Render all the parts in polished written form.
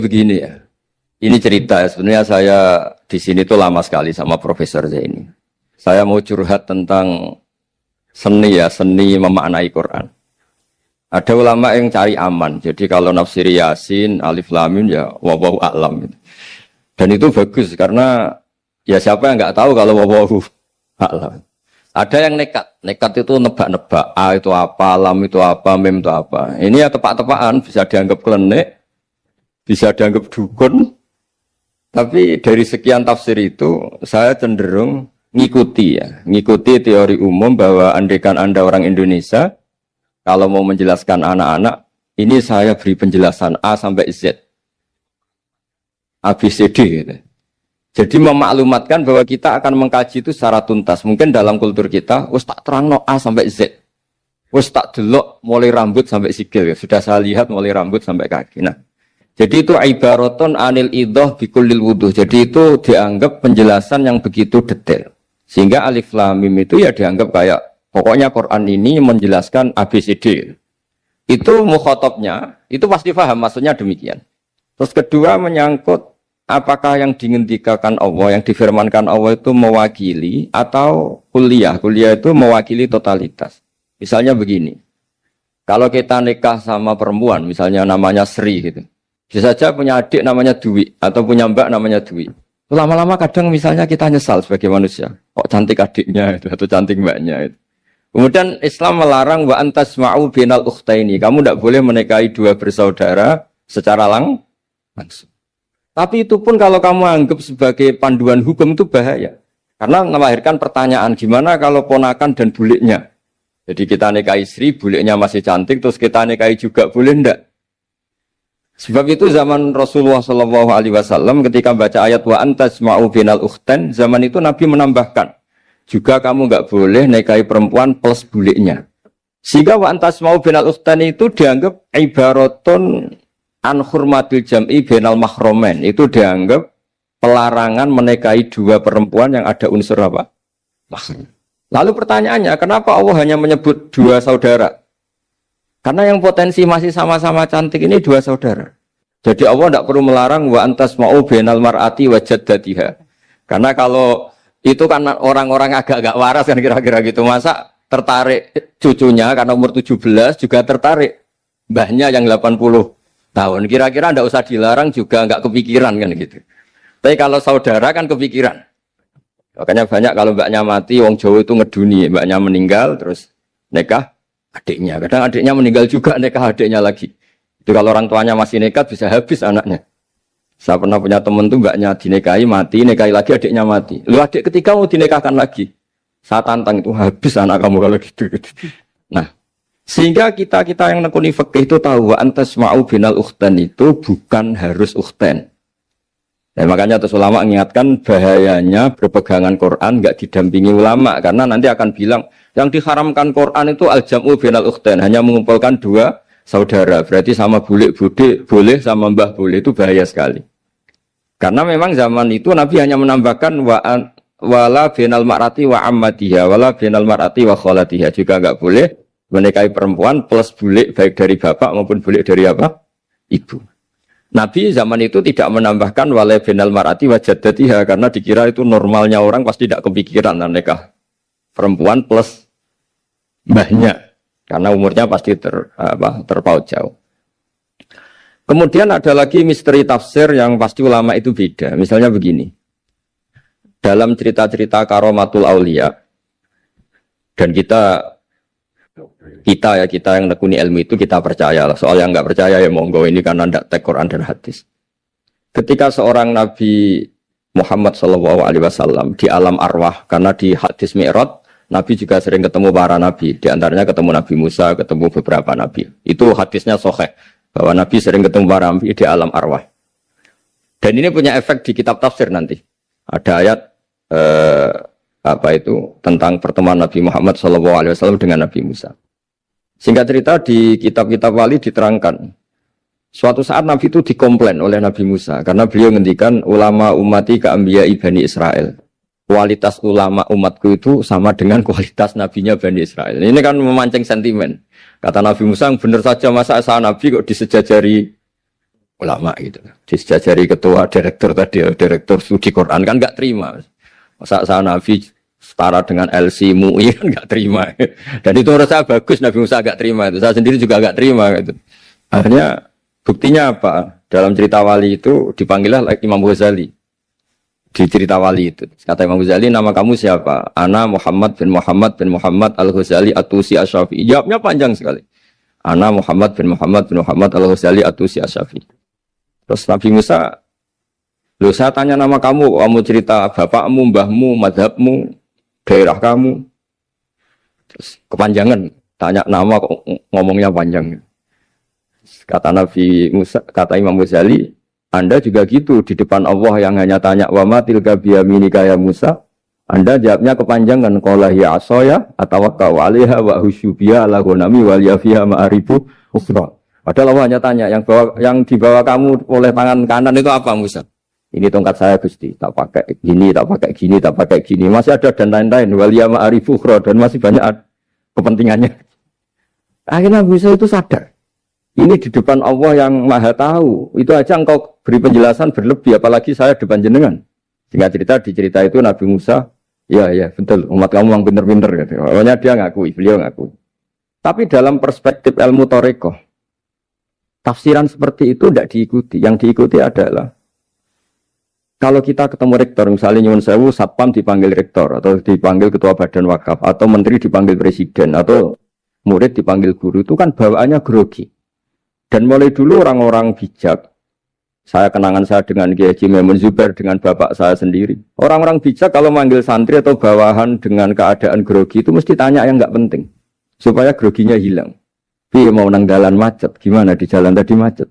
Begini ya, ini cerita ya. Sebenarnya saya di sini tuh lama sekali sama Profesor Zaini. Saya mau curhat tentang seni ya, seni memaknai Quran. Ada ulama yang cari aman. Jadi kalau nafsir Yasin, Alif Lam Mim ya wallahu a'lam. Dan itu bagus karena ya siapa yang nggak tahu kalau wallahu a'lam. Ada yang nekat itu nebak-nebak. A itu apa, lam itu apa, mim itu apa. Ini ya tepak-tepakan, bisa dianggap klenik, bisa dianggap dukun. Tapi dari sekian tafsir itu, saya cenderung ngikuti teori umum bahwa andaikan Anda orang Indonesia, kalau mau menjelaskan anak-anak, ini saya beri penjelasan A sampai Z. A, B, C, D gitu. Jadi memaklumatkan bahwa kita akan mengkaji itu secara tuntas. Mungkin dalam kultur kita, wis tak terangno A sampai Z. Wis tak delok mulai rambut sampai sikil. Sudah saya lihat mulai rambut sampai kaki. Nah, jadi itu ibaratun anil idhah bikulil wuduh. Jadi itu dianggap penjelasan yang begitu detail. Sehingga Alif Lam Mim itu ya dianggap kayak pokoknya Quran ini menjelaskan ABCD. Itu mukhatabnya, itu pasti paham maksudnya demikian. Terus kedua menyangkut apakah yang dingendikakan Allah, yang difirmankan Allah itu mewakili atau kuliah. Kuliah itu mewakili totalitas. Misalnya begini, kalau kita nikah sama perempuan, misalnya namanya Sri gitu. Bisa saja punya adik namanya Dwi, atau punya mbak namanya Dwi. Lama-lama kadang misalnya kita nyesal sebagai manusia. Kok cantik adiknya itu, atau cantik mbaknya itu. Kemudian Islam melarang wa antasma'u binal ukhtaini. Kamu tidak boleh menikahi dua bersaudara secara langsung. Tapi itu pun kalau kamu anggap sebagai panduan hukum itu bahaya. Karena melahirkan pertanyaan, gimana kalau ponakan dan buliknya? Jadi kita nikahi Sri, buliknya masih cantik, terus kita nikahi juga, boleh enggak? Sebab itu zaman Rasulullah SAW ketika baca ayat wa antasma'u binal ukhtain, zaman itu Nabi menambahkan, juga kamu enggak boleh nikahi perempuan plus buliknya. Sehingga wa antasma'u binal ukhtain itu dianggap ibaratun an hurmatil jam'i bainal mahromen, itu dianggap pelarangan menikahi dua perempuan yang ada unsur apa? Mahram. Lalu pertanyaannya, kenapa Allah hanya menyebut dua saudara? Karena yang potensi masih sama-sama cantik ini dua saudara. Jadi Allah tidak perlu melarang wa antasma'u bainal mar'ati wa jaddatiha. Karena kalau itu kan orang-orang agak-agak waras kan kira-kira gitu. Masa tertarik cucunya karena umur 17 juga tertarik mbahnya yang 80 tahun. Kira-kira tidak usah dilarang juga nggak kepikiran kan gitu. Tapi kalau saudara kan kepikiran. Makanya banyak kalau mbaknya mati, wong Jawa itu ngeduni, mbaknya meninggal terus nikah adiknya. Kadang adiknya meninggal juga nikah adiknya lagi. Itu kalau orang tuanya masih nekat bisa habis anaknya. Saya pernah punya teman tuh mbaknya dinikahi mati, nikahi lagi adiknya mati. Lu adik ketiga mau dinikahkan lagi. Saya tantang itu habis anak kamu kalau gitu. Nah, sehingga kita yang nekuni fikih itu tahu wa antasma'u binal ukhtan itu bukan harus ukhtan. Dan makanya terus ulama mengingatkan bahayanya berpegangan Quran enggak didampingi ulama karena nanti akan bilang yang diharamkan Quran itu al-jam'u binal ukhtan, hanya mengumpulkan dua saudara. Berarti sama bulik bude boleh, sama mbah boleh, itu bahaya sekali. Karena memang zaman itu Nabi hanya menambahkan wala binal mar'ati wa ammatiha, wala binal mar'ati wa kholatiha, juga enggak boleh menikahi perempuan plus bulik baik dari bapak maupun bulik dari apa? Ibu. Nabi zaman itu tidak menambahkan wala binal mar'ati wa jaddatiha karena dikira itu normalnya orang pasti tidak kepikiran nikah perempuan plus mbahnya karena umurnya pasti terpaut jauh. Kemudian ada lagi misteri tafsir yang pasti ulama itu beda. Misalnya begini. Dalam cerita-cerita karomatul aulia dan kita yang nekuni ilmu itu kita percaya lah. Soal yang nggak percaya ya monggo, ini karena tidak tek Quran dan hadis. Ketika seorang Nabi Muhammad SAW di alam arwah, karena di hadis Mi'raj Nabi juga sering ketemu para nabi, di antaranya ketemu Nabi Musa, ketemu beberapa nabi. Itu hadisnya sahih bahwa Nabi sering ketemu para nabi di alam arwah. Dan ini punya efek di kitab tafsir nanti. Ada ayat tentang pertemuan Nabi Muhammad SAW dengan Nabi Musa. Singkat cerita di kitab-kitab wali diterangkan, suatu saat Nabi itu dikomplain oleh Nabi Musa karena beliau ngendikan ulama umati ka'ambiya Bani Israel. Kualitas ulama umatku itu sama dengan kualitas nabinya Bani Israel. Ini kan memancing sentimen. Kata Nabi Musa, benar saja masa saya Nabi kok disejajari ulama gitu. Disejajari ketua direktur tadi, direktur studi Quran kan nggak terima. Masa Nabi setara dengan LC MUI kan nggak terima. Dan itu menurut saya bagus Nabi Musa nggak terima itu. Saya sendiri juga nggak terima gitu. Akhirnya buktinya apa? Dalam cerita wali itu dipanggillah Imam Ghazali. Di cerita wali itu kata Imam Ghazali, nama kamu siapa? Ana Muhammad bin Muhammad Al-Ghazali At-Tusi Asy-Syafi'i. Jawabnya panjang sekali. Ana Muhammad bin Muhammad Al-Ghazali At-Tusi Asy-Syafi'i. Terus Nabi Musa, loh saya tanya nama kamu cerita bapakmu, mbahmu, madhabmu, daerah kamu. Terus kepanjangan, tanya nama kok ngomongnya panjang. Kata Nabi Musa, kata Imam Ghazali, Anda juga gitu di depan Allah yang hanya tanya wa ma tilka biyaminika ya Musa. Anda jawabnya kepanjangan qala ya asaya atawakkau 'alaiha wa husyubiya ala ghanami wal yafiha ma'arifu ukhra. Padahal Allah hanya tanya yang dibawa kamu oleh tangan kanan itu apa Musa? Ini tongkat saya Gusti, tak pakai gini, tak pakai gini, tak pakai gini. Masih ada dan lain-lain wal ya ma'arifu ukhra dan masih banyak kepentingannya. Akhirnya Musa itu sadar. Ini di depan Allah yang maha tahu. Itu aja engkau beri penjelasan berlebih. Apalagi saya depan jenengan. Sehingga di cerita itu Nabi Musa. Ya betul. Umat kamu yang pinter-pinter. Gitu. Pokoknya dia ngakui. Beliau ngakui. Tapi dalam perspektif ilmu Thariqah. Tafsiran seperti itu tidak diikuti. Yang diikuti adalah. Kalau kita ketemu rektor. Misalnya Nyuwun Sewu. Satpam dipanggil rektor. Atau dipanggil ketua badan wakaf. Atau menteri dipanggil presiden. Atau murid dipanggil guru. Itu kan bawaannya grogi. Dan mulai dulu orang-orang bijak, saya kenangan saya dengan Kiai Haji Maimun Zubair dengan bapak saya sendiri. Orang-orang bijak kalau manggil santri atau bawahan dengan keadaan grogi itu mesti tanya yang nggak penting. Supaya groginya hilang. Tapi mau nang jalan macet, gimana di jalan tadi macet?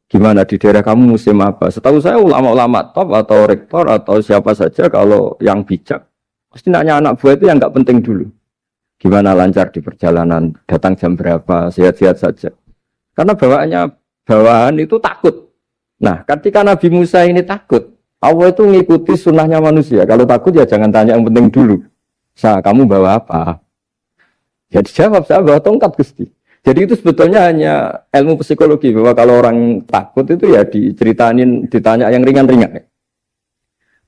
Gimana di daerah kamu musim apa? Setahu saya ulama-ulama top atau rektor atau siapa saja kalau yang bijak. Mesti nanya anak buah itu yang nggak penting dulu. Gimana lancar di perjalanan, datang jam berapa, sehat-sehat saja. Karena bawahan itu takut. Nah, ketika Nabi Musa ini takut, Allah itu mengikuti sunnahnya manusia. Kalau takut ya jangan tanya yang penting dulu. Kamu bawa apa? Ya dijawab, saya bawa tongkat Gusti. Jadi itu sebetulnya hanya ilmu psikologi. Bahwa kalau orang takut itu ya ditanya yang ringan-ringan.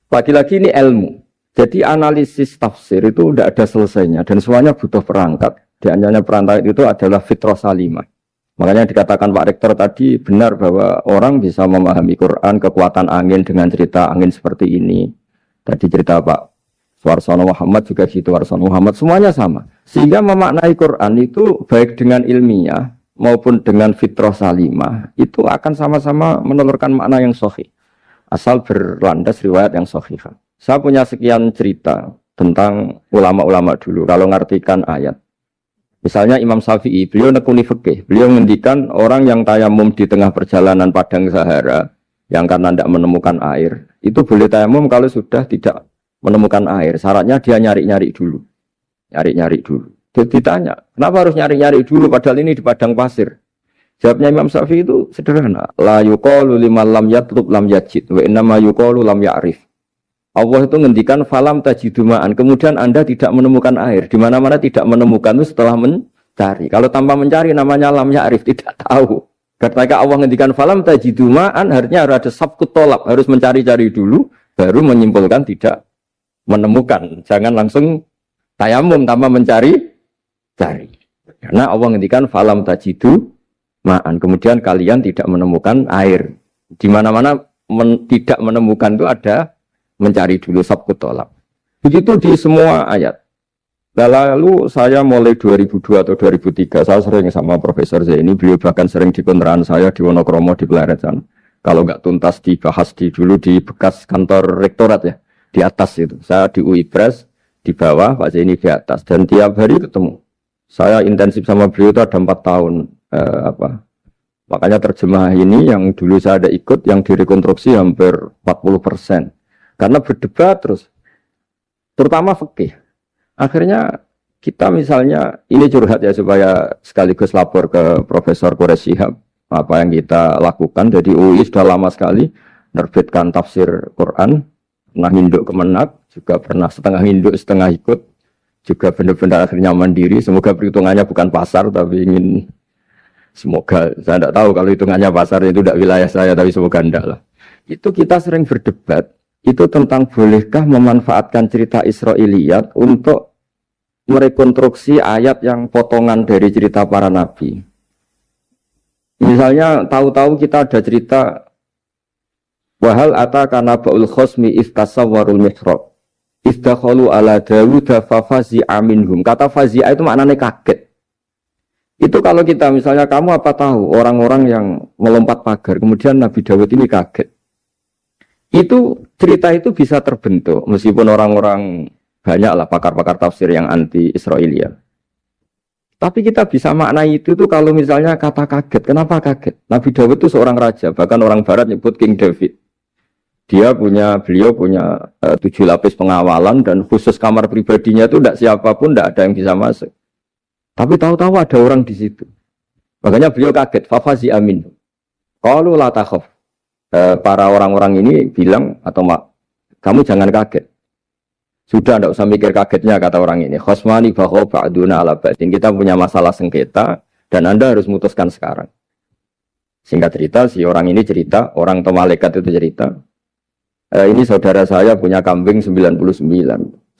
Lagi-lagi ini ilmu. Jadi analisis tafsir itu tidak ada selesainya. Dan semuanya butuh perangkat. Di antaranya perangkat itu adalah fitrah salimah. Makanya dikatakan Pak Rektor tadi benar bahwa orang bisa memahami Quran, kekuatan angin dengan cerita angin seperti ini. Tadi cerita Pak Suarsono Muhammad juga gitu, Suarsono Muhammad, semuanya sama. Sehingga memaknai Quran itu baik dengan ilmiah maupun dengan fitrah salimah, itu akan sama-sama menelurkan makna yang sahih. Asal berlandas riwayat yang sahih. Saya punya sekian cerita tentang ulama-ulama dulu, kalau ngartikan ayat. Misalnya Imam Syafi'i, beliau nekuni fikih. Beliau menghentikan orang yang tayamum di tengah perjalanan padang Sahara, yang karena tidak menemukan air, itu boleh tayamum kalau sudah tidak menemukan air. Syaratnya dia nyari-nyari dulu. Nyari-nyari dulu. Dia ditanya, kenapa harus nyari-nyari dulu padahal ini di padang pasir? Jawabnya Imam Syafi'i itu sederhana. La yuqalu liman lam yatlub lam yajid, wa innama yuqalu lam ya'rif. Allah itu ngendikan falam tajidumaan. Kemudian Anda tidak menemukan air. Di mana-mana tidak menemukan itu setelah mencari. Kalau tanpa mencari namanya lam ya'rif, tidak tahu. Ketika Allah ngendikan falam tajidumaan, artinya harus ada sabkut tolak, harus mencari-cari dulu baru menyimpulkan tidak menemukan. Jangan langsung tayamum tanpa mencari-cari. Karena Allah ngendikan falam tajidumaan. Kemudian kalian tidak menemukan air. Di mana-mana tidak menemukan itu ada mencari dulu sabkut tolak. Begitu di semua ayat. Lalu saya mulai 2002 atau 2003, saya sering sama Profesor Zaini, beliau bahkan sering di kontrakan saya di Wonokromo di Pleret sana. Kalau nggak tuntas dibahas dulu di bekas kantor rektorat ya, di atas itu. Saya di UI Pres, di bawah, Pak Zaini di atas. Dan tiap hari ketemu. Saya intensif sama beliau itu ada 4 tahun. Makanya terjemah ini yang dulu saya ada ikut, yang direkonstruksi hampir 40%. Karena berdebat terus, terutama fikih. Akhirnya kita misalnya, ini curhat ya supaya sekaligus lapor ke Profesor Quraish Shihab, apa yang kita lakukan. Jadi UI sudah lama sekali menerbitkan tafsir Quran, pernah nginduk Kemenak, juga pernah setengah nginduk, setengah ikut, juga benar-benar akhirnya mandiri. Semoga perhitungannya bukan pasar, tapi ingin Semoga, saya tidak tahu kalau hitungannya pasar itu tidak wilayah saya, tapi semoga enggak lah. Itu kita sering berdebat, itu tentang bolehkah memanfaatkan cerita Israiliyat untuk merekonstruksi ayat yang potongan dari cerita para nabi. Misalnya tahu-tahu kita ada cerita wahal ataka naba'ul khosmi istasawwarul mihrab istakhalu ala Dawuda fafazi'a minhum. Kata fazi'a itu maknanya kaget. Itu kalau kita misalnya kamu apa tahu orang-orang yang melompat pagar kemudian Nabi Dawud ini kaget. Itu cerita itu bisa terbentuk meskipun orang-orang banyaklah pakar-pakar tafsir yang anti Israiliyat. Tapi kita bisa maknai itu tuh kalau misalnya kata kaget. Kenapa kaget? Nabi Dawud itu seorang raja, bahkan orang barat nyebut King David. Beliau punya 7 lapis pengawalan dan khusus kamar pribadinya itu tidak siapapun, tidak ada yang bisa masuk. Tapi tahu-tahu ada orang di situ. Makanya beliau kaget. Fafazi amin. Qalu la takhaf. Para orang-orang ini bilang atau kamu jangan kaget. Sudah tidak usah mikir kagetnya kata orang ini. Khosmani bahu ba'duna ala ba'din. Kita punya masalah sengketa dan Anda harus memutuskan sekarang. Singkat cerita si orang ini cerita, orang atau malaikat itu cerita. Ini saudara saya punya kambing 99.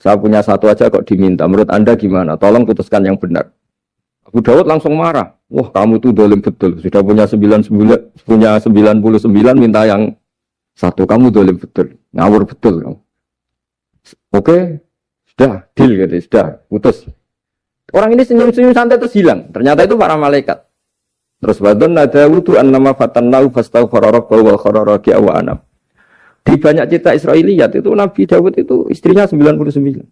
Saya punya satu aja kok diminta. Menurut Anda gimana? Tolong putuskan yang benar. Abu Dawud langsung marah. Wah, kamu tuh dolim betul. Sudah punya 99, minta yang satu. Kamu dolim betul. Ngawur betul kamu. Oke, sudah deal gitu, sudah putus. Orang ini senyum-senyum santai terus hilang. Ternyata itu para malaikat. Terus wadon ada wudu an nama fatannau fastaghfara rabbahu wa kharara wa anam. Di banyak cerita Israiliyat itu Nabi Dawud itu istrinya 99.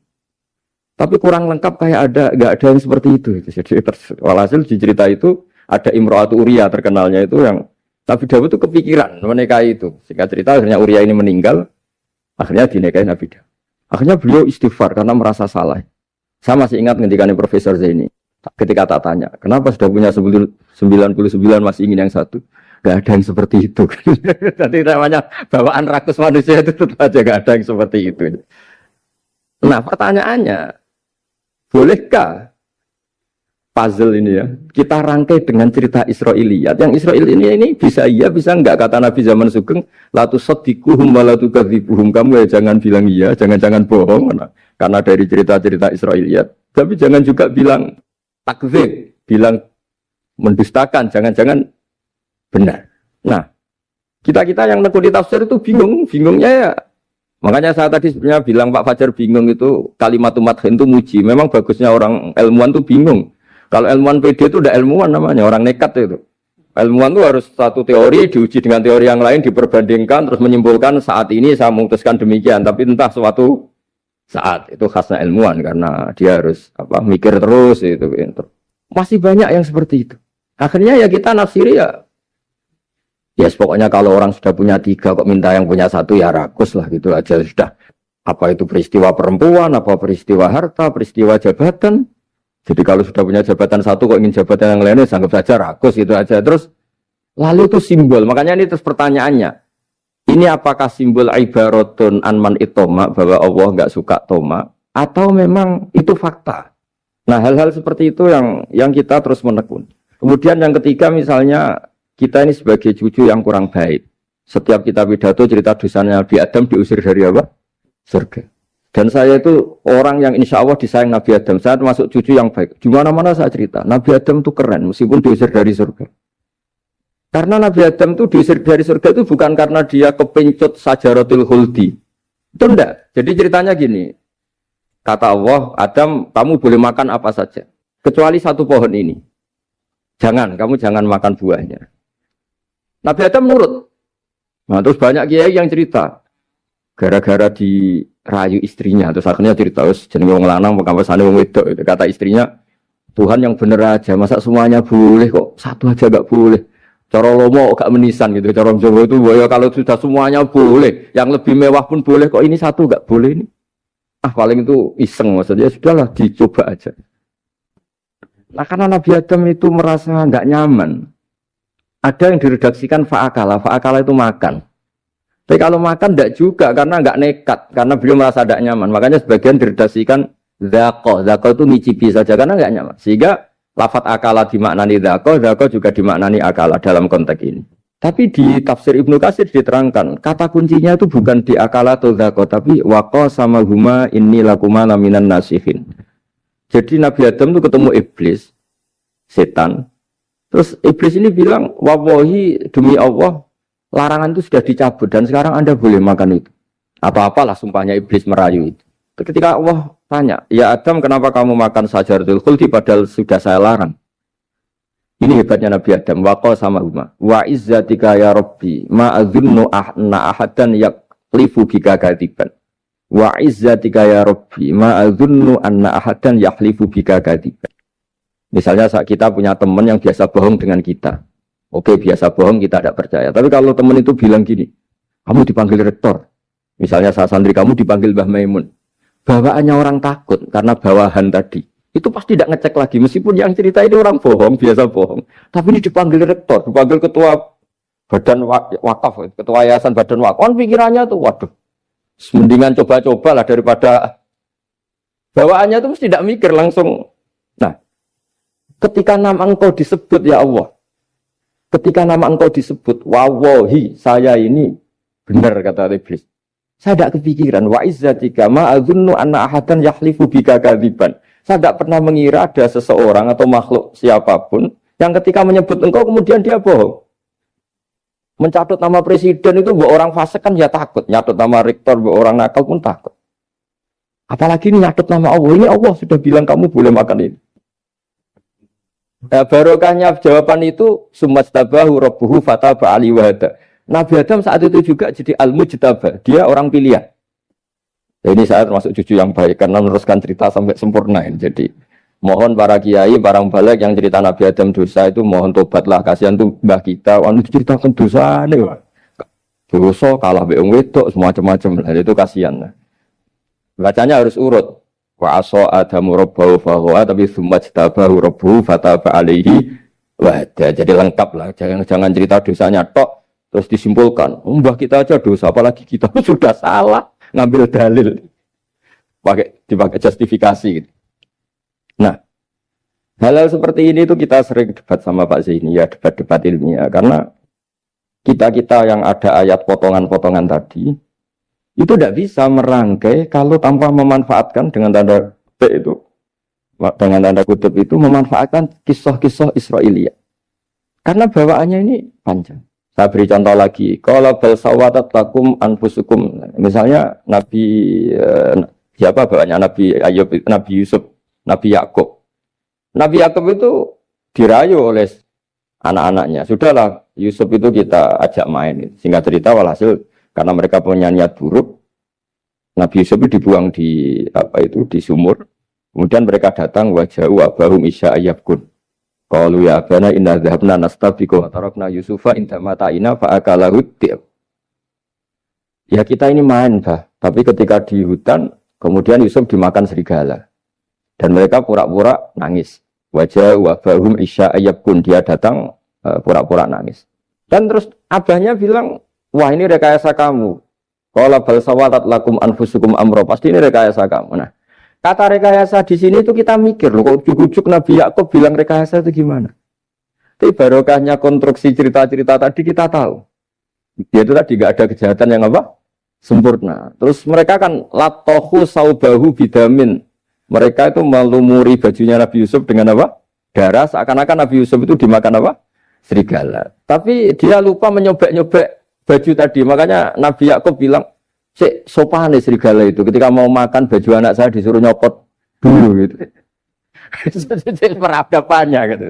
Tapi kurang lengkap kayak enggak ada yang seperti itu. Jadi walhasil di cerita itu ada Imro'atu Uria terkenalnya itu yang Nabi Dawud itu kepikiran menikahi itu. Singkat cerita akhirnya Uria ini meninggal, akhirnya dinikahi Nabi Dawud. Akhirnya beliau istighfar karena merasa salah. Saya masih ingat ngendikane Profesor Zaini. Ketika tak tanya, kenapa sudah punya 99 masih ingin yang satu? Gak ada yang seperti itu. Jadi namanya bawaan rakus manusia itu tetap aja gak ada yang seperti itu. Nah pertanyaannya, bolehkah puzzle ini ya kita rangkai dengan cerita Israiliyat? Yang Israel ini bisa iya bisa enggak, kata Nabi zaman Sugeng, la tusaddiquhum wa la tukadzibuhum. Kamu ya jangan bilang iya, jangan bohong karena dari cerita-cerita Israiliyat. Tapi jangan juga bilang takdzib, bilang mendustakan, jangan-jangan benar. Nah, kita yang nekuni tafsir itu bingungnya ya. Makanya saya tadi sebenarnya bilang Pak Fajar bingung itu kalimat madhin itu muji. Memang bagusnya orang ilmuwan itu bingung. Kalau ilmuwan PD itu udah ilmuwan namanya, orang nekat itu. Ilmuwan itu harus satu teori diuji dengan teori yang lain, diperbandingkan terus menyimpulkan saat ini saya memutuskan demikian. Tapi entah suatu saat itu khasnya ilmuwan karena dia harus mikir terus itu. Masih banyak yang seperti itu. Akhirnya ya kita nafsiri ya. Yes, pokoknya kalau orang sudah punya 3 kok minta yang punya 1 ya rakus lah gitu aja sudah. Apa itu peristiwa perempuan, apa peristiwa harta, peristiwa jabatan. Jadi kalau sudah punya jabatan 1 kok ingin jabatan yang lainnya anggap saja rakus gitu aja. Terus lalu itu simbol. Makanya ini terus pertanyaannya. Ini apakah simbol ibaratun anman itoma bahwa Allah enggak suka toma atau memang itu fakta? Nah, hal-hal seperti itu yang kita terus menekun. Kemudian yang ketiga misalnya kita ini sebagai cucu yang kurang baik. Setiap kita pidato cerita dosanya Nabi Adam diusir dari apa? Surga. Dan saya itu orang yang insya Allah disayang Nabi Adam. Saya termasuk cucu yang baik. Di mana-mana saya cerita. Nabi Adam itu keren meskipun diusir dari surga. Karena Nabi Adam itu diusir dari surga itu bukan karena dia kepencut sajaratul khuldi. Itu enggak. Jadi ceritanya gini. Kata Allah, Adam kamu boleh makan apa saja. Kecuali satu pohon ini. Kamu jangan makan buahnya. Nabi Adam nurut. Nah, terus banyak kiai yang cerita. Gara-gara dirayu istrinya. Terus akhirnya cerita, jenenge wong lanang pekampesane wong wedok itu. Kata istrinya, Tuhan yang bener aja, masa semuanya boleh kok satu aja gak boleh. Cara lomo gak menisan gitu. Cara Jawa itu ya kalau sudah semuanya boleh, yang lebih mewah pun boleh kok ini satu gak boleh ini. Paling itu iseng maksudnya, sudahlah dicoba aja. Nah karena Nabi Adam itu merasa gak nyaman. Ada yang diredaksikan fa'akala itu makan. Tapi kalau makan tidak juga karena nggak nekat, karena beliau merasa tidak nyaman. Makanya sebagian diredaksikan zaqo itu ngicipi saja karena nggak nyaman. Sehingga lafat akala dimaknani dzaka juga dimaknani akala dalam konteks ini. Tapi di tafsir Ibnu Katsir diterangkan, kata kuncinya itu bukan di akala atau dzaka, tapi waqa sama huma inni lakuma laminan nasihin. Jadi Nabi Adam itu ketemu iblis, setan. Terus iblis ini bilang, wallahi demi Allah, larangan itu sudah dicabut dan sekarang Anda boleh makan itu. Apa-apalah sumpahnya iblis merayu itu. Ketika Allah tanya, ya Adam kenapa kamu makan sajaratul khuldi padahal sudah saya larang. Ini hebatnya Nabi Adam. Waqa sama huma. Wa izzatika ya Rabbi ma'adhunnu ahna ahadan yaklifu bika kadiban. Wa izzatika ya Rabbi ma'adhunnu anna ahadan yahlifu bika kadiban. Misalnya saat kita punya teman yang biasa bohong dengan kita. Oke, biasa bohong kita tidak percaya. Tapi kalau teman itu bilang gini, kamu dipanggil rektor. Misalnya saat santri kamu dipanggil Mbah Maimun. Bawaannya orang takut karena bawahan tadi. Itu pasti tidak ngecek lagi. Meskipun yang cerita ini orang bohong, biasa bohong. Tapi ini dipanggil rektor, dipanggil ketua badan wakaf, ketua yayasan badan wakaf. Kan pikirannya tuh, waduh. Mendingan coba-coba lah daripada bawaannya itu mesti tidak mikir langsung. Nah, ketika nama engkau disebut ya Allah, ketika nama engkau disebut, wawahi saya ini benar kata iblis. Saya tidak kepikiran wa izzatika ma adzunnu anna ahadan yahlifu bika kadziban. Saya tidak pernah mengira ada seseorang atau makhluk siapapun yang ketika menyebut engkau kemudian dia bohong. Mencatut nama presiden itu buat orang fasik kan ya takut. Nyatut nama rektor buat orang nakal pun takut. Apalagi ini nyatut nama Allah. Ini Allah sudah bilang kamu boleh makan ini. Nah, barokahnya jawaban itu sumastabahu rabbuhu fataba ali wahada. Nabi Adam saat itu juga jadi al-mujtaba. Dia orang pilihan. Nah, ini saya termasuk cucu yang baik karena meneruskan cerita sampai sempurna. Jadi mohon para kiai, para balik yang cerita Nabi Adam dosa itu mohon tobatlah, kasihan tuh mbah kita, anu ceritakan dosa nih, dosa kalah beong wedok, semacam-macam, nah, itu kasihan. Bacanya harus urut. Wa aso adamu robbahu fahuwa, tapi sumajtabahu robbahu fataba alaihi wahda. Jadi lengkap lah, jangan cerita dosanya tok, terus disimpulkan, mbah kita aja dosa, apalagi kita sudah salah, ngambil dalil, dipakai justifikasi gitu. Nah, hal-hal seperti ini tuh kita sering debat sama Pak Zaini ya, debat-debat ilmiah. Karena kita-kita yang ada ayat potongan-potongan tadi, itu tidak bisa merangkai kalau tanpa memanfaatkan dengan tanda kutip itu, dengan tanda kutip itu memanfaatkan kisah-kisah Israiliyah. Karena bawaannya ini panjang. Saya beri contoh lagi. Kalau bal sawatat lakum anfusukum. Misalnya Nabi siapa bawaannya Nabi Ayub, Nabi Yusuf, Nabi Yakub. Nabi Yakub itu dirayu oleh anak-anaknya. Sudahlah, Yusuf itu kita ajak main. Singkat cerita walhasil karena mereka punya niat buruk, Nabi Yusuf itu dibuang di di sumur. Kemudian mereka datang waja'u abahum isya ayyabkun. Qalu ya abana inna dhahabna nastabiqu wa tarakna Yusufa inda mata'ina fa akalahu dhi'ab. Ya kita ini main, Bah. Tapi ketika di hutan, kemudian Yusuf dimakan serigala. Dan mereka pura-pura nangis. Wajah wabahum isya ayyabkun. Dia datang pura-pura nangis. Dan terus abahnya bilang, wah ini rekayasa kamu. Qala bal sawalat lakum anfusukum amro. Pasti ini rekayasa kamu. Nah, kata rekayasa di sini itu kita mikir loh. Kok ujuk-ujuk Nabi Yakub bilang rekayasa itu gimana? Tapi barokahnya konstruksi cerita-cerita tadi kita tahu. Dia itu tadi gak ada kejahatan yang apa? Sempurna. Terus mereka kan latohu saubahu bidamin. Mereka itu melumuri bajunya Nabi Yusuf dengan apa? Darah, seakan-akan Nabi Yusuf itu dimakan apa? Serigala. Tapi dia lupa menyobek-nyobek baju tadi. Makanya Nabi Yakub bilang, cek sopan nih serigala itu. Ketika mau makan baju anak saya disuruh nyopot dulu gitu. Peradabannya gitu.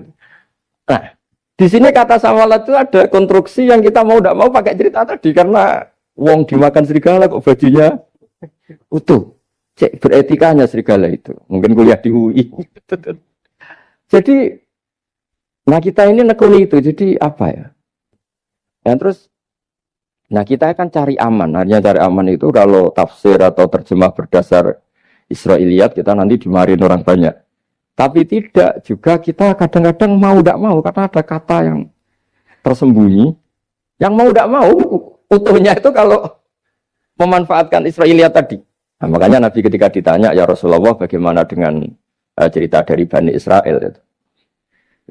Nah, di sini kata sawalat itu ada konstruksi yang kita mau tidak mau pakai cerita tadi. Karena wong dimakan serigala kok bajunya utuh. Cek beretikanya serigala itu. Mungkin kuliah di UI. Jadi, nah kita ini nekuni itu. Jadi apa ya? Yang terus, nah kita akan cari aman. Artinya cari aman itu kalau tafsir atau terjemah berdasar Israiliyat, kita nanti dimarahin orang banyak. Tapi tidak juga kita kadang-kadang mau tidak mau. Karena ada kata yang tersembunyi. Yang mau tidak mau, utuhnya itu kalau memanfaatkan Israiliyat tadi. Nah, makanya Nabi ketika ditanya, ya Rasulullah bagaimana dengan cerita dari Bani Israel itu.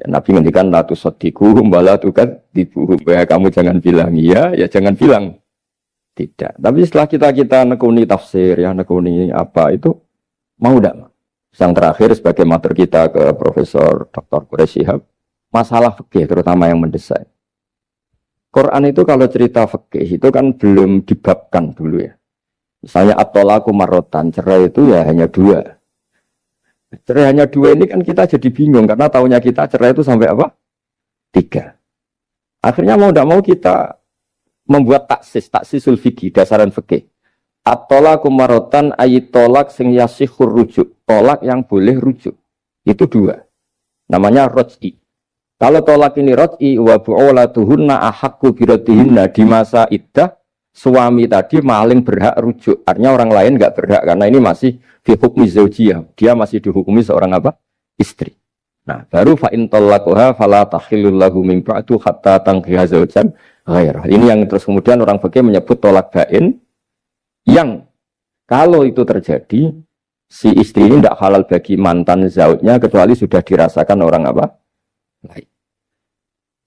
Ya, Nabi ngendikan la tusaddiquhum wa la tukadzibuhum. Ya kamu jangan bilang iya, ya jangan bilang tidak. Tapi setelah kita nekuni tafsir, ya nekuni apa itu mau tidak? Yang terakhir sebagai matur kita ke Profesor Dr. Quraish Shihab, masalah fikih terutama yang mendesak. Quran itu kalau cerita fikih itu kan belum dibabkan dulu ya. Misalnya at-thalaqu marratan, cerai itu ya hanya 2. Cerai hanya 2 ini kan kita jadi bingung karena taunya kita cerai itu sampai apa? 3. Akhirnya mau tidak mau kita membuat taksisul fikih, dasaran fikih. At-thalaqu marratan ayat tolak sing yasihur rujuk, tolak yang boleh rujuk. Itu 2. Namanya roj'i. Kalau tolak ini roj'i wa bu'ulatuhunna ahaqqu biradihinna di masa iddah, suami tadi maling berhak rujuk. Artinya orang lain enggak berhak karena ini masih fi hukmi zaujiyah. Dia masih dihukumi seorang apa? Istri. Nah, baru fa in talaqaha fala tahillul lahu min ba'du hatta tankiha zaujan ghairah. Ini yang terus kemudian orang fikih menyebut tolak bain yang kalau itu terjadi si istri ini tidak halal bagi mantan zaujnya kecuali sudah dirasakan orang apa? Lain.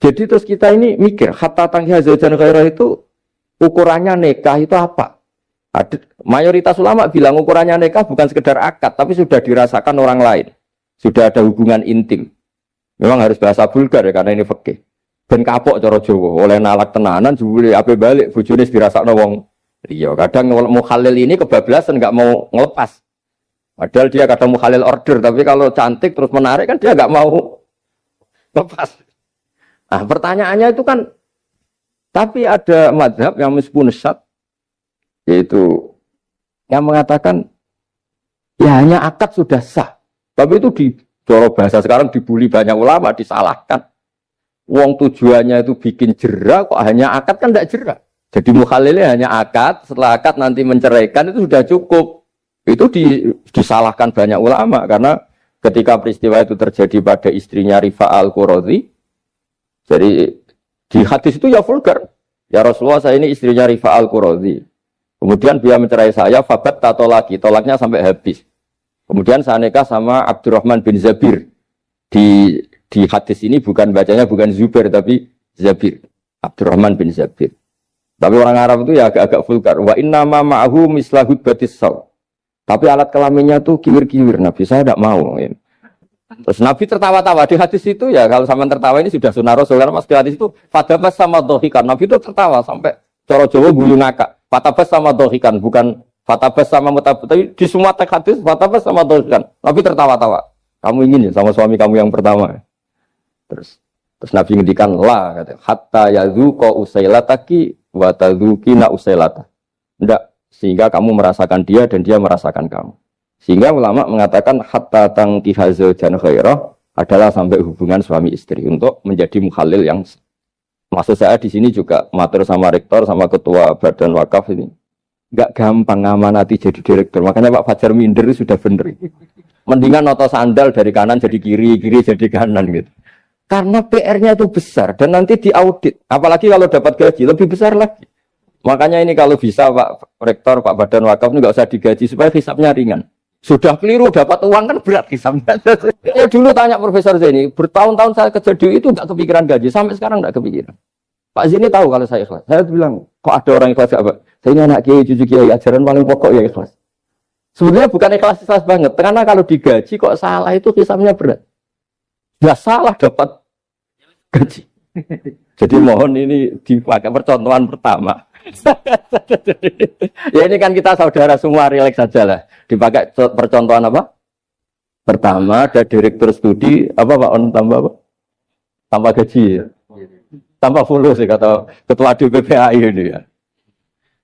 Jadi terus kita ini mikir hatta tankiha zaujan ghairah itu ukurannya nikah itu apa? Mayoritas ulama bilang ukurannya nikah bukan sekedar akad, tapi sudah dirasakan orang lain. Sudah ada hubungan intim. Memang harus bahasa vulgar ya, karena ini fikih. Ben kapok cara Jawa, oleh nalak tenanan, jebule ape balik, bojone dirasakno wong liya. Kadang mukhalil ini kebablasan, nggak mau ngelepas. Padahal dia kadang mukhalil order, tapi kalau cantik terus menarik kan dia nggak mau lepas. Nah pertanyaannya itu kan, tapi ada madhab yang meskipun syad, yaitu yang mengatakan ya hanya akad sudah sah. Tapi itu di cara bahasa sekarang dibully banyak ulama, disalahkan. Wong tujuannya itu bikin jera, kok hanya akad kan tidak jera. Jadi mukhalilnya hanya akad, setelah akad nanti menceraikan itu sudah cukup. Itu disalahkan banyak ulama karena ketika peristiwa itu terjadi pada istrinya Rifa al-Qurazi, jadi di hadis itu ya vulgar. Ya Rasulullah, saya ini istrinya Rifa al-Qurazi. Kemudian dia mencerai saya, fabat tato lagi, tolaknya sampai habis. Kemudian saya nikah sama Abdurrahman bin Zabir. Di hadis ini bukan bacanya bukan Zubair tapi Zabir. Abdurrahman bin Zabir. Tapi orang Arab itu ya agak-agak vulgar. Wa inna ma ma'ahu mislahud batis saw. Tapi alat kelaminnya tuh kiwir-kiwir. Nabi saya tidak mau. Terus Nabi tertawa-tawa di hadis itu ya, kalau sama tertawa ini sudah sunnah Rasul karena mas di hadis itu fatabas sama dohikan. Nabi itu tertawa sampai coro Jawa guyu ngakak. Fatabas sama dohikan, bukan fatabas sama mutabas. Tapi di semua teks hadis fatabas sama dohikan. Nabi tertawa-tawa. Kamu ingin ya sama suami kamu yang pertama. Terus Nabi ngendikan la kata hatta yadzuqa usailataki wa tadzukina usailata. Enggak, sehingga kamu merasakan dia dan dia merasakan kamu. Sehingga ulama mengatakan hatta tankiha zaujan ghairah adalah sampai hubungan suami istri untuk menjadi mukhalil yang maksud saya di sini juga matur sama rektor sama ketua badan wakaf ini nggak gampang ngamanati jadi direktur. Makanya Pak Fajar minder sudah bener. Mendingan noto sandal dari kanan jadi kiri, kiri jadi kanan gitu. Karena PR-nya itu besar dan nanti diaudit. Apalagi kalau dapat gaji lebih besar lagi. Makanya ini kalau bisa Pak Rektor, Pak Badan Wakaf ini nggak usah digaji supaya hisapnya ringan. Sudah keliru dapat uang kan berat hisapnya. Ya dulu tanya Profesor Zaini, bertahun-tahun saya kerja di itu nggak kepikiran gaji, sampai sekarang nggak kepikiran. Pak Zaini tahu kalau saya ikhlas. Saya bilang, kok ada orang ikhlas gak Pak? Saya ini anak kiai, cucu kiai, ajaran paling pokok ya ikhlas. Sebenarnya bukan ikhlas banget, karena kalau digaji kok salah itu hisapnya berat. Ya salah dapat gaji. Jadi mohon ini dipakai percontohan pertama. Ya ini kan kita saudara semua, relax saja lah. Dipakai percontohan apa? Pertama ada direktur studi apa Pak On tambah apa? Tambah gaji ya. Tambah fulus sih kata ketua DPPAI ini ya.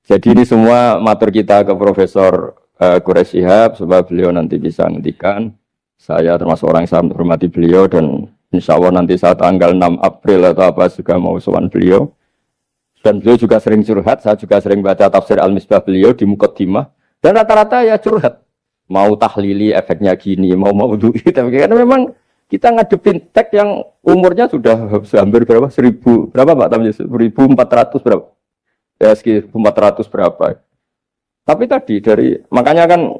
Jadi ini semua matur kita ke Profesor Quraish Shihab supaya beliau nanti bisa ngendikan. Saya termasuk orang yang sangat menghormati beliau dan insya Allah nanti saat tanggal 6 April atau apa juga mau sowan beliau. Dan beliau juga sering curhat, saya juga sering baca tafsir Al-Misbah beliau di Muqaddimah. Dan rata-rata ya curhat. Mau tahlili efeknya gini, mau du'i. Tapi karena memang kita ngadepin teks yang umurnya sudah hampir berapa? 1000, berapa Pak Tamjiz? 1400 berapa? Ya sekitar 400 berapa. Tapi tadi makanya kan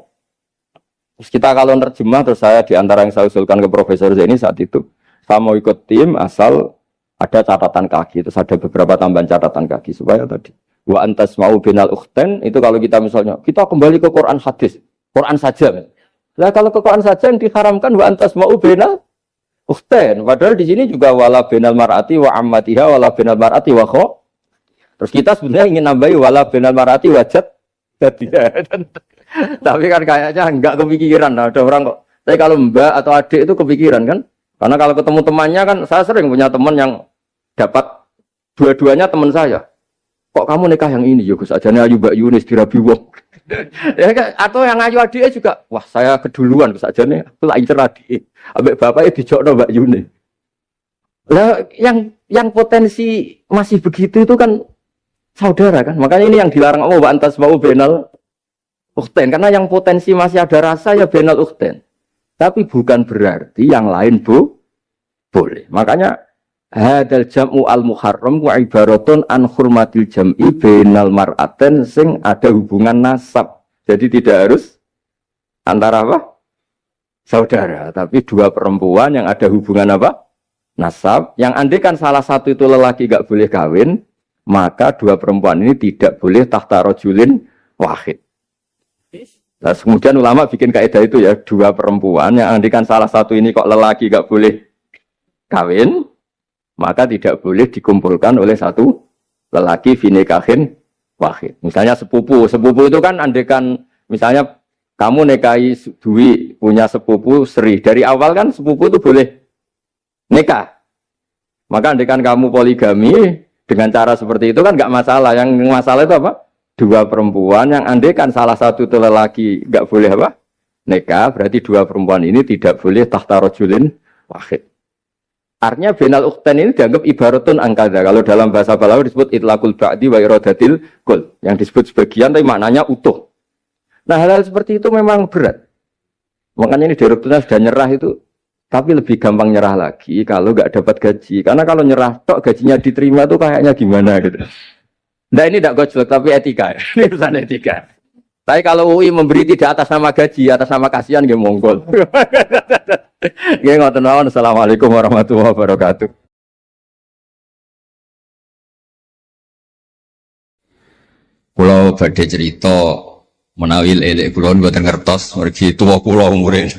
kita kalau nerjemah terus saya diantara yang saya usulkan ke Profesor Zaini saat itu. Saya mau ikut tim asal ada catatan kaki, terus ada beberapa tambahan catatan kaki supaya tadi wa antas mau binal ukhten itu kalau kita misalnya kita kembali ke Quran hadis, Quran saja. Nah kalau ke Quran saja yang diharamkan wa antas mau binal ukhten. Padahal di sini juga wala binal mar'ati wa ammatiha wala binal mar'ati wa kho. Terus kita sebenarnya ingin nambahi wala binal mar'ati wajat tadi. Tapi kan kayaknya enggak kepikiran. Nah, ada orang kok. Tapi kalau mbak atau adik itu kepikiran kan? Karena kalau ketemu temannya kan saya sering punya teman yang dapat dua-duanya teman saya. Kok kamu nikah yang ini? Ya Gus ajane ayu Mbak Yunis dirabi wong. Ya, atau yang ayu adiknya juga, wah saya keduluan Gus ajane aku lak incer adik. Ambek bapaknya dijokno Mbak Yunis. Lah yang potensi masih begitu itu kan saudara kan. Makanya ini yang dilarang Allah wa antas mau benal ukhten karena yang potensi masih ada rasa ya benal ukhten. Tapi bukan berarti yang lain boleh. Makanya hadal jam'u al-muharram wa ibaratun an hurmatil jam'i bainal mar'aten sing ada hubungan nasab. Jadi tidak harus antara apa? Saudara, tapi dua perempuan yang ada hubungan apa? Nasab. Yang andai kan salah satu itu lelaki gak boleh kawin, maka dua perempuan ini tidak boleh tahta rajulin wahid. Nah, kemudian ulama bikin kaidah itu ya, dua perempuan yang andai kan salah satu ini kok lelaki gak boleh kawin, maka tidak boleh dikumpulkan oleh satu lelaki finikahin wahid. Misalnya sepupu itu kan andekan misalnya kamu nikahi Dwi punya sepupu Sri, dari awal kan sepupu itu boleh nikah. Maka andekan kamu poligami dengan cara seperti itu kan nggak masalah. Yang masalah itu apa? Dua perempuan yang andekan salah satu itu lelaki nggak boleh apa? Nikah, berarti dua perempuan ini tidak boleh tahta rajulin wahid. Artinya benal ukhten ini dianggap ibaratun angkada. Kalau dalam bahasa Balawi disebut itlaqul ba'di wa iradatil kul. Yang disebut sebagian tapi maknanya utuh. Nah hal-hal seperti itu memang berat. Makanya ini direkturnya sudah nyerah itu. Tapi lebih gampang nyerah lagi kalau nggak dapat gaji. Karena kalau nyerah tok gajinya diterima tuh kayaknya gimana gitu. Nah ini tidak gojlok tapi etika. Ini urusan etika. Tapi kalau UI memberi tidak atas nama gaji, atas nama kasihan nggih monggo. Nggih ngoten mawon. Assalamualaikum warahmatullahi wabarakatuh. Kula badhe cerita menawi elek kula mboten ngertos mergi tuwa kula umure.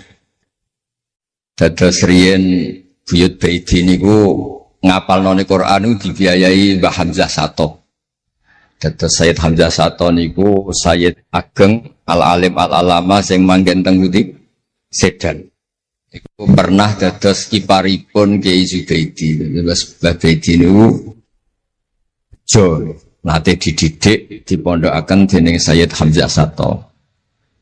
Dados riyen buyut Baiti niku ngapalno Quran dibiayai Mbah Hamzah Sato. Dados Sayyid Hamzah Sato niku Sayyid Ageng al-alim al-alama sing manggen teng Butik Sedan. Iku pernah dados kiparipun Kiai Zubaidi. Terus Mbah Baidi niku jo nate dididik dipondokaken dening Sayyid Hamzah Sato.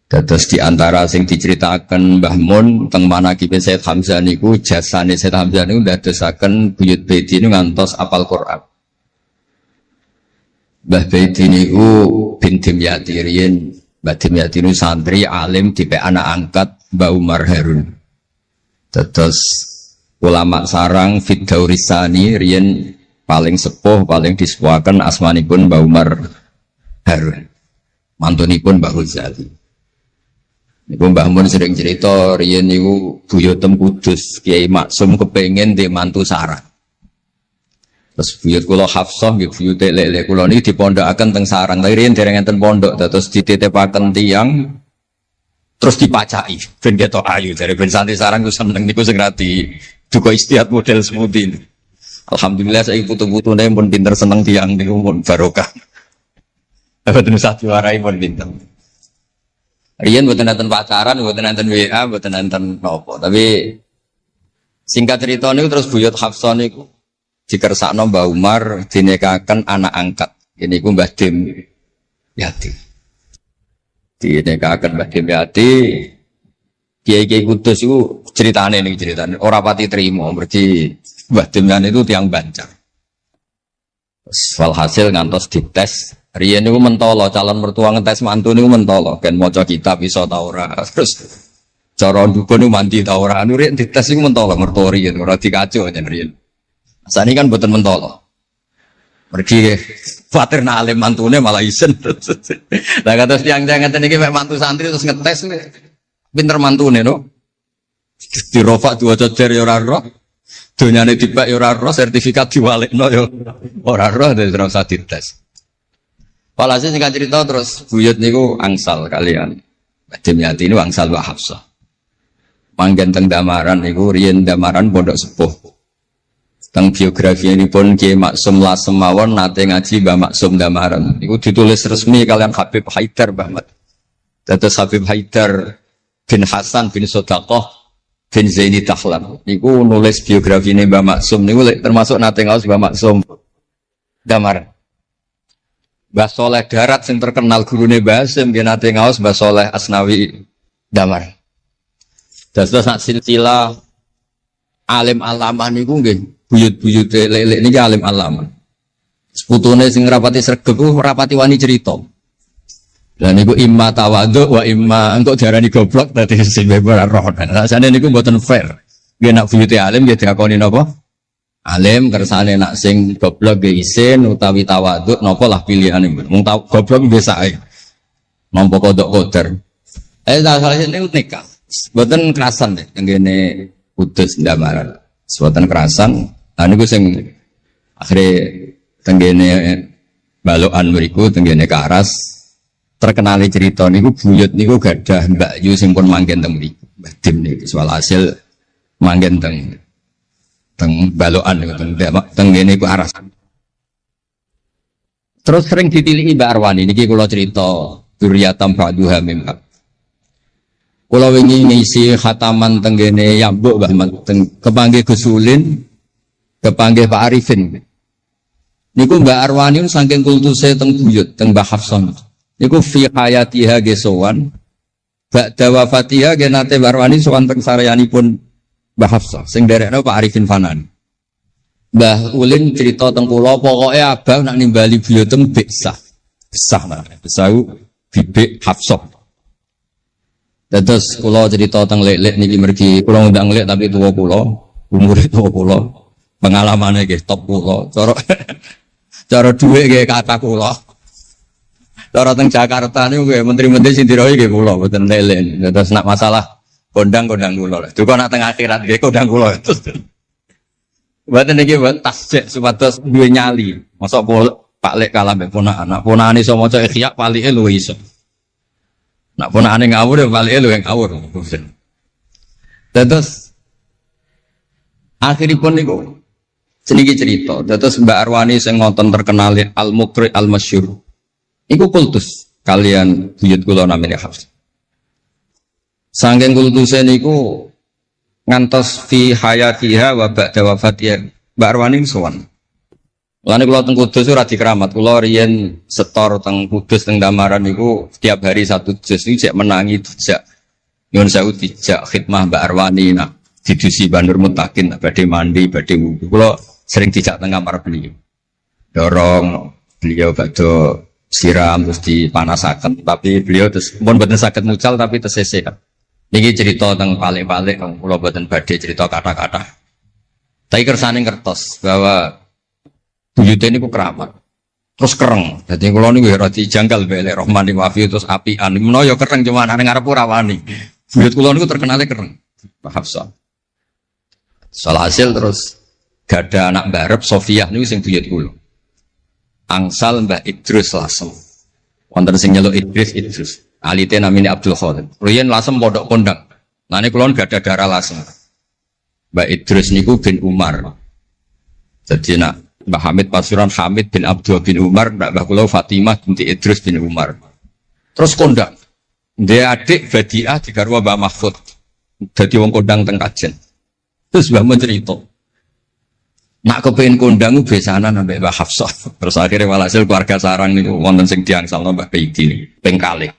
Dados di antara sing diceritaken Mbah Mun teng manakibe Sayyid Hamzah niku jasane Sayyid Hamzah niku ndadosaken buyut Baidi niku ngantos apal Quran. Mbah Baidi niku bin Dimyati riyen, Mbah Dimyati niku santri alim dipek anak angkat Mbah Umar Harun. Terus ulama sarang Fiddaurisani riyen paling sepuh, paling disepuhaken asmanipun Mbah Umar Harun. Mantunipun Mbah Ghazali. Niku Mbah Mun sering cerita riyen niku buyutem Kudus Kiai Maksum kepengin ndek mantu sarang. Terus buyut kula Hafsah nggih buyut lek-lek kula niki dipondokaken teng sarang. Tapi riyen dereng enten pondok terus dititipaken tiyang terus dipacaki ben ketok ayu dari ben santri sarang ku seneng niku sing rati duka istihad model semudi. Alhamdulillah saiki putu-putune pun pinter seneng tiyang niku pun barokah. Mboten usah diwarai pun pinter. Riyen mboten enten pacaran, mboten enten WA, mboten enten napa. Tapi singkat cerita niku terus buyut Hafsah niku dikersakno Mbah Umar dinikahaken anak angkat. Ini ku Mbah Dim Yati. Dinikahaken Mbah Dim Yati. Kiai-kiai Kudus itu ceritane nih ceritane. Ora pati trimo berarti Mbah Dim Yati itu tiang Banjar. Walhasil ngantos dites. Riyen niku mentolo calon mertua ngetes mantu niku mentolo. Kan maca kitab iso ta ora. Terus cara dukun niku mandi ta ora. Anu riyen dites niku mentolo mertua riyen ora dikaco jan riyen. Sani kan boten mentolo. Pergi khawatir nak alim mantune malah isen. Lah kados tiyang-tiyang ngeten iki mek mantu santri terus ngetes pinter mantune no. Dirofak diwaca jer ya ora roh. Donyane dibak ya ora roh, sertifikat diwalekno ya ora roh, dadi ora usah dites. Walhasil singkat cerita terus buyut niku angsal kalian. Badhe Yati ini angsal Mbak Hafsah. Manggen teng Damaran niku riyen Damaran pondok sepuh. Teng biografi ini pun Kiai Maksum Lasem mawon nate ngaji Mbah Maksum Damaran. Niku ditulis resmi kalian Habib Haidar Bahmat. Dados Habib Haidar bin Hasan bin Sodaqah bin Zaini Tahlan. Niku nulis biografi ini Mbah Maksum. Niku termasuk nate ngaos Mbah Maksum Damaran. Mbah Soleh Darat yang terkenal gurune Mbah Hasim nggih nate ngaos Mbah Soleh Asnawi Damaran. Dados sak silsilah alim alamah niku nggih buyut-buyut lelek niki alim alamah. Seputune sing rapati sregep ku rapati wani cerita. Lah niku imma tawadhu wa imma engko diarani goblok dadi sing ora roh. Rasane niku mboten fair. Nggih nak buyute alim nggih diakoni napa? Alim kersane nak sing goblok nggih isin utawi tawadhu napa lah pilihane. Mung goblok biasa ae. Nampa kodok koder. Salah niku nikah. Mboten kerasan deh tenggene Kudus Damaran. Mboten kerasan. Niku sing akhire tenggene balokan mriku tenggene Karas terkenal cerita niku buyut niku gadah Mbak Yu sing pun manggen teng mriku. Mbah Dim niku walhasil manggen teng balokan niku tenggene iku Aras. Terus sering ditiliki Mbak Arwani niki kula cerita Duriyatam Ba'duha mimma. Kula wingi ngisi khataman tenggene Yambuk Mbah Mat kepanggih Gusulin kepanggih Pak Arifin. Niku Mbak Arwani saking kultuse teng buyut teng Mbah Hafsah. Niku fi hayatiha gesowan ba'da wafatiha genate Mbak Arwani sowan teng saryanipun Mbah Hafsah sing derekno Pak Arifin Fanan. Mbah Ulin cerita teng kula pokoke abah nak nimbali buyutem besah. Besah nah, besau bibik Hafsah. Terus kula cerita teng lek-lek niki mergi kula ngundang lek tapi tuwa kula, umure tuwa kula. Pengalamane nggih top kula. Cara dhuwit nggih kata kula. Cara teng Jakarta niku nggih menteri-menteri sing dirohi nggih kula mboten lek-lek. Terus nak masalah kondang-kondang kula. Duka nak teng akhirat nggih kondang kula. Mboten niki tasjek supados duwe nyali. Mosok Pak Lek kalah mbek ponakan. Nak ponakane iso maca Ikhya palike luwih iso. Nak ponakane ngawur ya palike luwih ngawur. Terus akhiripun niku seniki cerita. Terus Mbak Arwani sing ngonten terkenal Al-Muqri Al-Masyhur. Iku kultus kalian buyut kula namine Hafs. Saking kultuse niku ngantos fi hayatiha wa ba'da wafatiha Mbak Arwani sowan. Mulane kula teng Kudus ora dikeramat. Kula riyen setor teng Kudus teng Damaran niku setiap hari satu juz iki cek menangi dijak nyuwun sewu dijak khidmah Mbak Arwani nak didusi Bandur Mutakin badhe mandi badhe wudu. Kula sering dijak teng kamar beliau. Dorong beliau badhe siram terus dipanasaken tapi beliau terus pun mboten saged mucal tapi tesese. Niki cerita teng palik-palik kula mboten badhe cerita kata-kata. Tapi kersane ngertos bahwa buyute niku keramat. Terus kereng. Dadi kula niku ora dijanggal mbek Rahmani Wafi terus apian. Menawa ya kereng cuma nang ngarep ora wani. Buyut kula niku terkenale kereng. Pak Hafsah. Salhasil terus gada anak barep Sofiah niku sing buyut kula. Angsal Mbah Idrus Lasem. Wonten sing nyeluk Idrus. Alite namine Abdul Khadir. Riyen Lasem pondok kondang. Lah niku kula gada darah Lasem. Mbah Idrus niku bin Umar. Jadi nak Mbah Hamid Pasuruan Hamid bin Abdul bin Umar, Mbah kula Fatimah binti Idrus bin Umar. Terus kondang. Dia adik Badiah digarwa Mbah Mahfud. Dadi wong kondang teng Kajen. Terus Mbah mun cerita. Nak kepengin kondang besanan ambek Mbah Hafsah. Terus akhirnya walhasil keluarga sarang niku wonten sing diangsalno Mbah Baidi ping kalih.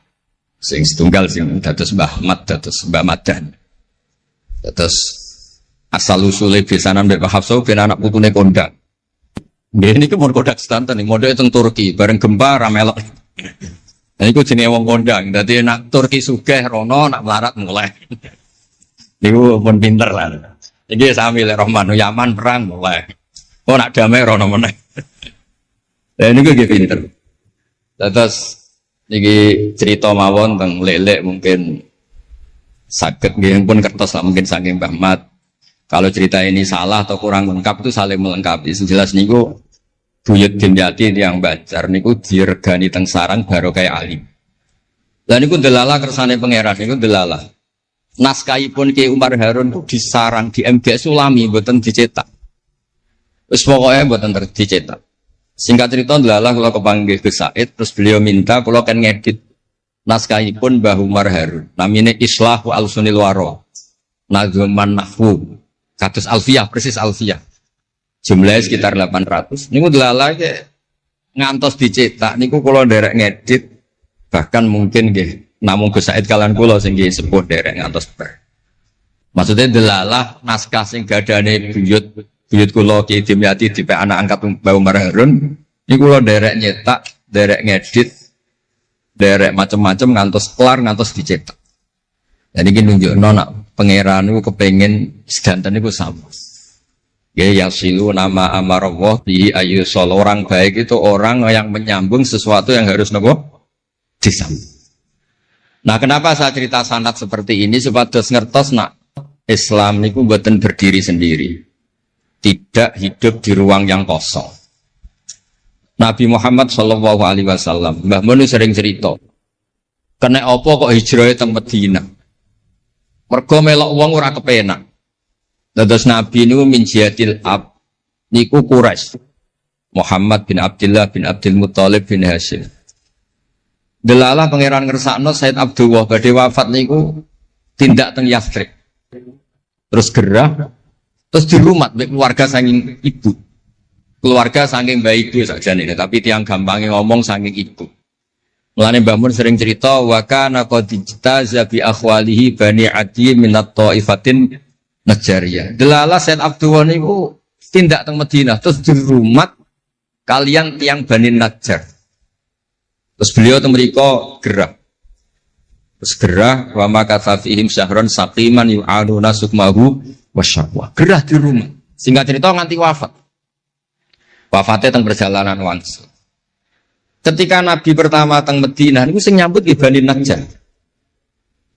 Sing setunggal sing dados Mbah Ahmad dados Mbah Madan. Terus asal usule besanan mbek Mbah Hafsah ben anak putune kondang. Nggih niki mun kondang sedanten modele teng Turki bareng gempa ra melok. Niku jenenge wong kondang. Dadi nak Turki sugih rono nak melarat mulai. Niku pun pinter lah. Iki sami lek Rahman Yaman perang mulai. Oh nak damai rono meneh. Lah niku nggih pinter. Terus niki cerita mawon teng lek-lek mungkin saged nggih pun kertos lah mungkin saking Mbah Mat. Kalau cerita ini salah atau kurang lengkap itu saling melengkapi. Sejelas niku buyut Dimyati yang Banjar niku diregani teng sarang baru kayak alim. Lah niku delala kersane pangeran niku delala. Naskahipun Ki Umar Harun itu disarang di MGS Sulami mboten dicetak. Wis pokoke mboten dicetak. Singkat cerita delala kula kepanggih Gus Said terus beliau minta kula kan ngedit naskahipun Mbah Umar Harun. Namine Islahu Al-Sunil Waro. Nazman Nahwu. Kados Alfiyah, persis Alfiyah. Jumlahnya sekitar 800. Niku delala ngantos dicetak niku kula nderek ngedit bahkan mungkin nggih namung Gus Said kalian kula sing nggih sepuh nderek ngantos ber. Maksudnya delalah naskah sing gadane buyut kula Ki Dimyati dipek anak angkat Mbah Umar Harun niku kula nderek nyetak, nderek ngedit, nderek macam-macam ngantos kelar ngantos dicetak. Jadi iki nunjukno nak pangeran niku kepengin sedanten niku sama. Ya yasilu nama amarallah bi ayyusol, orang baik itu orang yang menyambung sesuatu yang harus nopo disambung. Nah, kenapa saya cerita sanad seperti ini supados ngertos nak Islam niku mboten berdiri sendiri. Tidak hidup di ruang yang kosong. Nabi Muhammad sallallahu alaihi wasallam, Mbah Mun sering cerita. Kena apa kok hijrah teng Madinah? Mergo melok wong ora kepenak. Dados Nabi niku min jihatil ab niku Quraisy. Muhammad bin Abdullah bin Abdul Muthalib bin Hashim. Delalah pangeran ngersakno Said Abdullah badhe wafat niku tindak teng Yathrib. Terus gerah terus dirumat mek keluarga saking ibu. Keluarga saking baik itu sakjane tapi tiang gampangnya ngomong saking ibu. Mulane Mbah Mun sering cerita wa kana qad ijtaza bi akhwalihi bani Adi minat taifatin Najariyah. Delala Said Abdullah niku tindak teng Madinah terus dirumat kalian tiang Bani Najjar. Terus beliau teng mriko gerah. Terus gerah wa makatha fihim syahron saqiman yu'aluna sukmahu wasyaqwa. Gerah di rumah. Singkat cerita nganti wafat. Wafatnya teng perjalanan wangsul. Ketika Nabi pertama teng Madinah niku sing nyambut nggih Bani Najjar.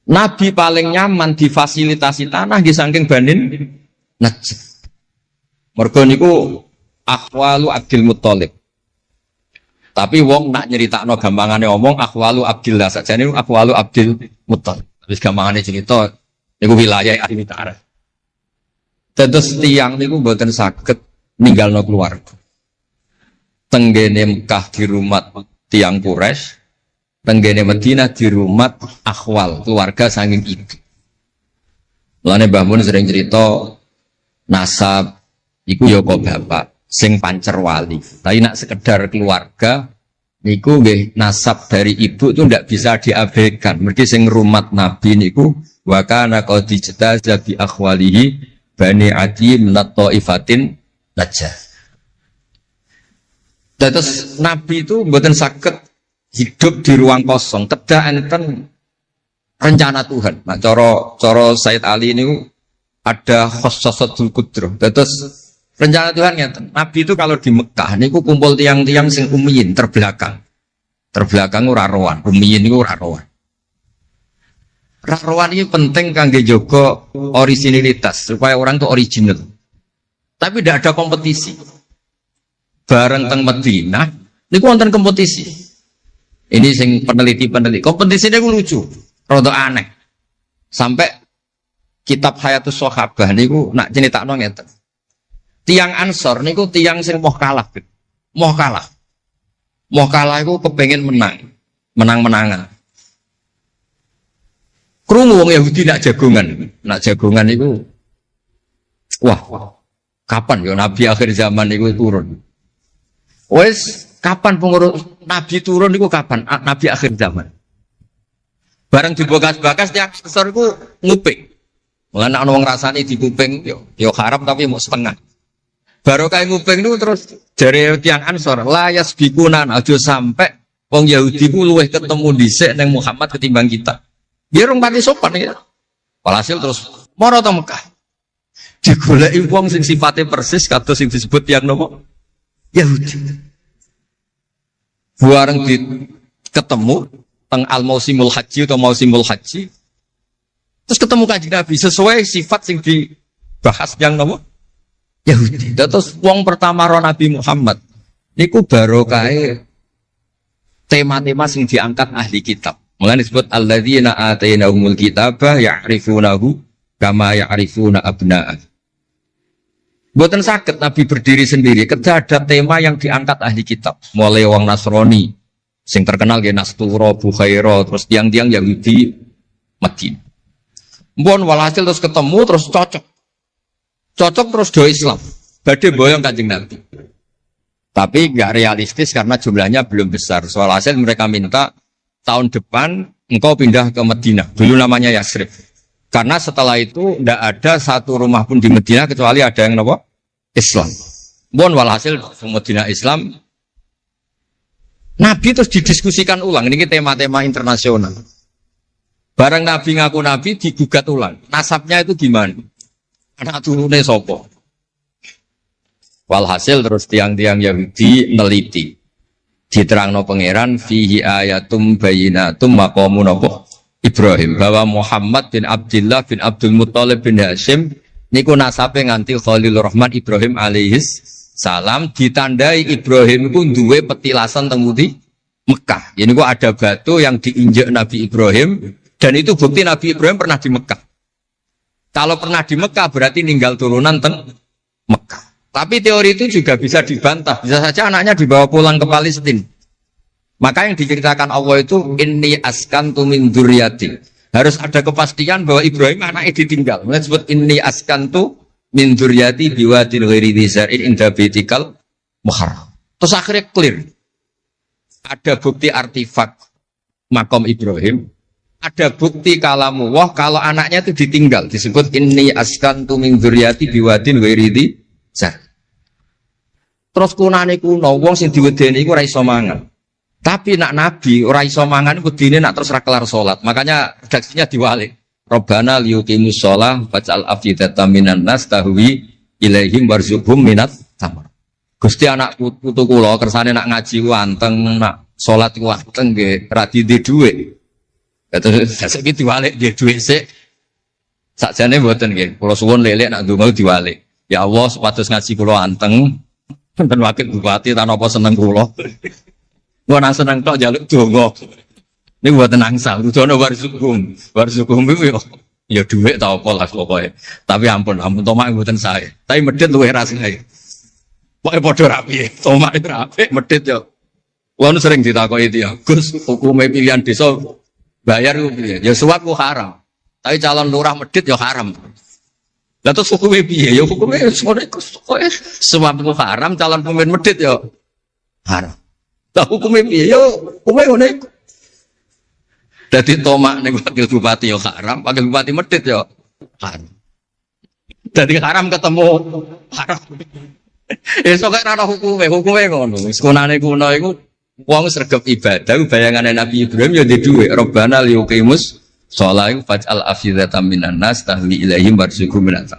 Nabi paling nyaman difasilitasi tanah di saking Bani Najjar. Mergo niku akhwalu Abdul Muthalib. Tapi wong nak nyeritakno gampangane omong akhwalu Abdillah sakjane akhwalu Abdul Muthalib. Wis gampangane cerita niku wilayah ahli ta'arif. Terus tiyang niku mboten saged ninggalno keluarga. Tenggene Mekah di rumah tiyang Quraisy, tenggene Madinah di rumah akhwal keluarga saking ibu. Mulane Mbah Mun sering cerita nasab iku ya kok bapak sing pancer wali. Tapi nak sekedar keluarga niku nggih nasab dari ibu itu ndak bisa diabaikan. Mergi sing rumat Nabi niku wa kana qad ijtaza bi akhwalihi bani Adi minat taifatin Najjar. Terus Nabi itu mboten saged hidup di ruang kosong, kedah enten rencana Tuhan. Nah, cara Said Ali ini ada khossasatul qudrah. Terus rencana Tuhan ngeten. Nabi itu kalau di Mekah niku kumpul tiang-tiang sing ummiyin terbelakang. Terbelakang ora rowan, ummiyin niku ora rowan. Ora rowan ini penting kangge jaga originalitas supaya orang itu original. Tapi tidak ada kompetisi. Bareng teng Madinah niku wonten kompetisi. Ini sing peneliti kompetisinya lucu, rada aneh. Sampai kitab Hayatus Sahabah niku nak ceritakno ngeten. Tiang Ansor niku tiang sing moh kalah. Moh kalah iku kepengin menang-menangan. Krungu wong Yahudi nak jagongan niku wah, kapan ya Nabi akhir zaman niku turun? Wes kapan pengurus Nabi turun niku kapan? Nabi akhir zaman. Bareng dibakas-bakas tiang besar iku nguping. Mulane ana wong rasane dikuping yo haram tapi mau setengah. Baru kae nguping niku terus jare tiang Ansor, la yasbiquna aja sampai wong Yahudi ku luwih ketemu dhisik ning Muhammad ketimbang kita. Biar rong pati sopan ya. Walhasil terus mara ta Mekah. Digoleki wong sing sifate persis kados sing disebut tiang nopo? Yahudi. Bareng ketemu teng al-mausimul haji atau mausimul haji. Terus ketemu Kanjeng Nabi sesuai sifat sing bahas yang nopo Yahudi. Terus wong pertama ro Nabi Muhammad niku barokahe tema-tema sing diangkat ahli kitab. Mulane disebut alladzina atainahumul kitaba ya'rifunahu kama ya'rifuna abna'ah. Mboten saged Nabi berdiri sendiri, ketika ada tema yang diangkat ahli kitab, mulai wong Nasrani sing terkenal nggih Nastura, Bukhaira, terus tiang-tiang Yahudi Madinah. Mbon walhasil terus ketemu terus cocok. Cocok terus do Islam. Badhe boyong Kanjeng Nabi. Tapi enggak realistis karena jumlahnya belum besar. Walhasil mereka minta tahun depan engkau pindah ke Madinah. Dulu namanya Yasrib. Karena setelah itu tidak ada satu rumah pun di Madinah kecuali ada yang apa? Islam. Bon walhasil Madinah Islam. Nabi terus didiskusikan ulang. Ini tema-tema internasional. Barang Nabi ngaku Nabi digugat ulang. Nasabnya itu gimana? Anak turunnya sopo. Walhasil terus tiang-tiang Yahudi neliti. Diterangno pangeran fihi ayatum bayinatum maqamun apa? Ibrahim, bahwa Muhammad bin Abdullah bin Abdul Muttalib bin Hashim niku nasabe nganti Khalilur Rahman Ibrahim alaihis salam, ditandai Ibrahim iku duwe petilasan teng di Mekah. Ya niku ada batu yang diinjak Nabi Ibrahim dan itu bukti Nabi Ibrahim pernah di Mekah. Kalau pernah di Mekah berarti ninggal turunan teng Mekah. Tapi teori itu juga bisa dibantah. Bisa saja anaknya dibawa pulang ke Palestina. Maka yang diceritakan Allah itu inni askantu min dzurriyyati. Harus ada kepastian bahwa Ibrahim anaknya ditinggal. Mulai disebut inni askantu min dzurriyyati biwadin ghairi dzar'in inda baitikal muharram. Terus akhirnya clear. Ada bukti artefak makom Ibrahim, ada bukti kalamu wah kalau anaknya itu ditinggal. Disebut inni askantu min dzurriyyati biwadin ghairi dzar'. Terus kunane kuno wong sing diwedeni iku ora iso mangan. Tapi nak Nabi ora iso mangan wedine nak terus ra kelar salat. Makanya redaksinya diwalik. Rabbana liyuqimus shalah faj'al afidatan minan nas tahwi ilaihim warzuqhum minat tamar. Gusti anak putu kula kersane nak ngaji ku anteng, nak salat ku anteng nggih ra di dhuwit. Terus saiki diwalik nggih dhuwit sik. Sakjane mboten nggih. Kula suwun lelek nak ndonga diwalik. Ya Allah supados ngaji kula anteng. Wonten wakil bupati ta napa seneng kula. Gua nang seneng tok njaluk donga. Niku mboten angsal, dudono warzuqhum. Warzuqhum iku ya dhuwit ta apa lah pokoke. Tapi ampun tomak mboten sae. Tapi medhit luwih rasane. Pokoke padha rapi. Tomak itu rapi, medhit yo. Wong sering ditakoki dia, Gus, hukume pilihan desa bayar ku piye? Ya suap ku haram. Tapi calon lurah medhit yo haram. Lah terus hukume piye? Ya hukume sore kowe suap ku haram, calon pemimpin medhit yo haram. Lah hukumnya piye? Yo, hukumnya ngono iku. Dadi tomak ning wakil bupati yo haram, wakil bupati medhit yo haram. Dadi haram ketemu haram. Esuk kok ora hukume ngono. Wis kunane kuno iku wong sregep ibadah bayangane Nabi Ibrahim yo ndek dhuwit. Rabbana liyuqimus shalah faj'al afidatan minan nas tahwi ilaihim warzuqhum minat.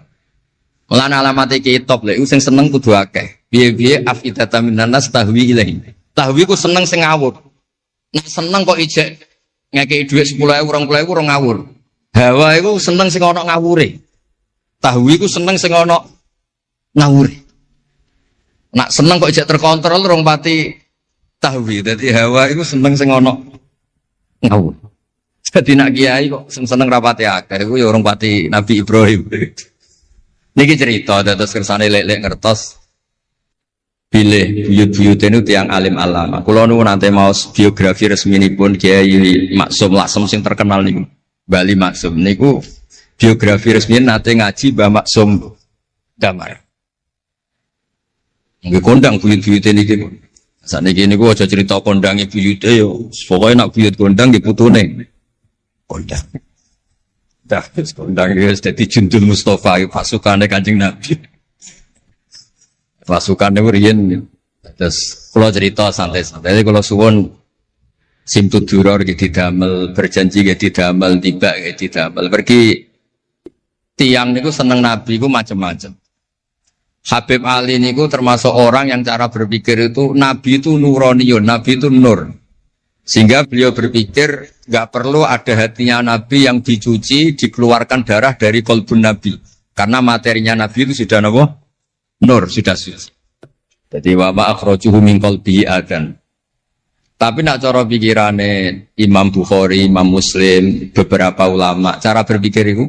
Lan alamate kitab lek sing seneng kudu akeh. Piye-piye afidatan minan nas tahwi ilaihim. Tahwi ku seneng sing ngawur. Nek seneng kok ijek ngekeki dhuwit 10.000 20.000 ora ngawur. Hawa iku seneng sing ana ngawure. Tahwi ku seneng sing ana ngawure. Nak seneng kok ijek terkontrol rong pati tahwi. Dadi hawa iku seneng sing ana ngawur. Dadi nak kiai kok seneng rapati akeh iku ya rong pati Nabi Ibrahim. Niki cerita dados kersane lek-lek ngertos pilih buyut-buyut itu tiang alim alama. Kalau nu nanti mau biografi resmi ini pun Kiai Maksum Lasem sing terkenal nih Bali Maksum. Niku biografi resmi nanti ngaji Mbah Maksum Damar. Nggih kondang buyut-buyut ini gitu. Saat ini niku aja cerita kondangi buyut yo. Pokoknya nak buyut kondang di putune kondang. Dah kondang itu jadi Jundul Mustafa pasukannya Kanjeng Nabi. Pasukannya riyen terus kalau cerita santai-santai kalau suwon simtu duror gitu didamel berjanji gitu didamel tiba gitu didamel pergi tiang niku seneng Nabi ku macam-macam. Habib Ali niku termasuk orang yang cara berpikir itu Nabi itu nuraniun, Nabi itu nur. Sehingga beliau berpikir nggak perlu ada hatinya Nabi yang dicuci, dikeluarkan darah dari kolbun Nabi. Karena materinya Nabi itu sudah apa? Nur, sudah suci. Jadi wa ma akhrajuhu min qalbihi adan. Tapi nak cara pikirane Imam Bukhari, Imam Muslim, beberapa ulama, cara berpikir itu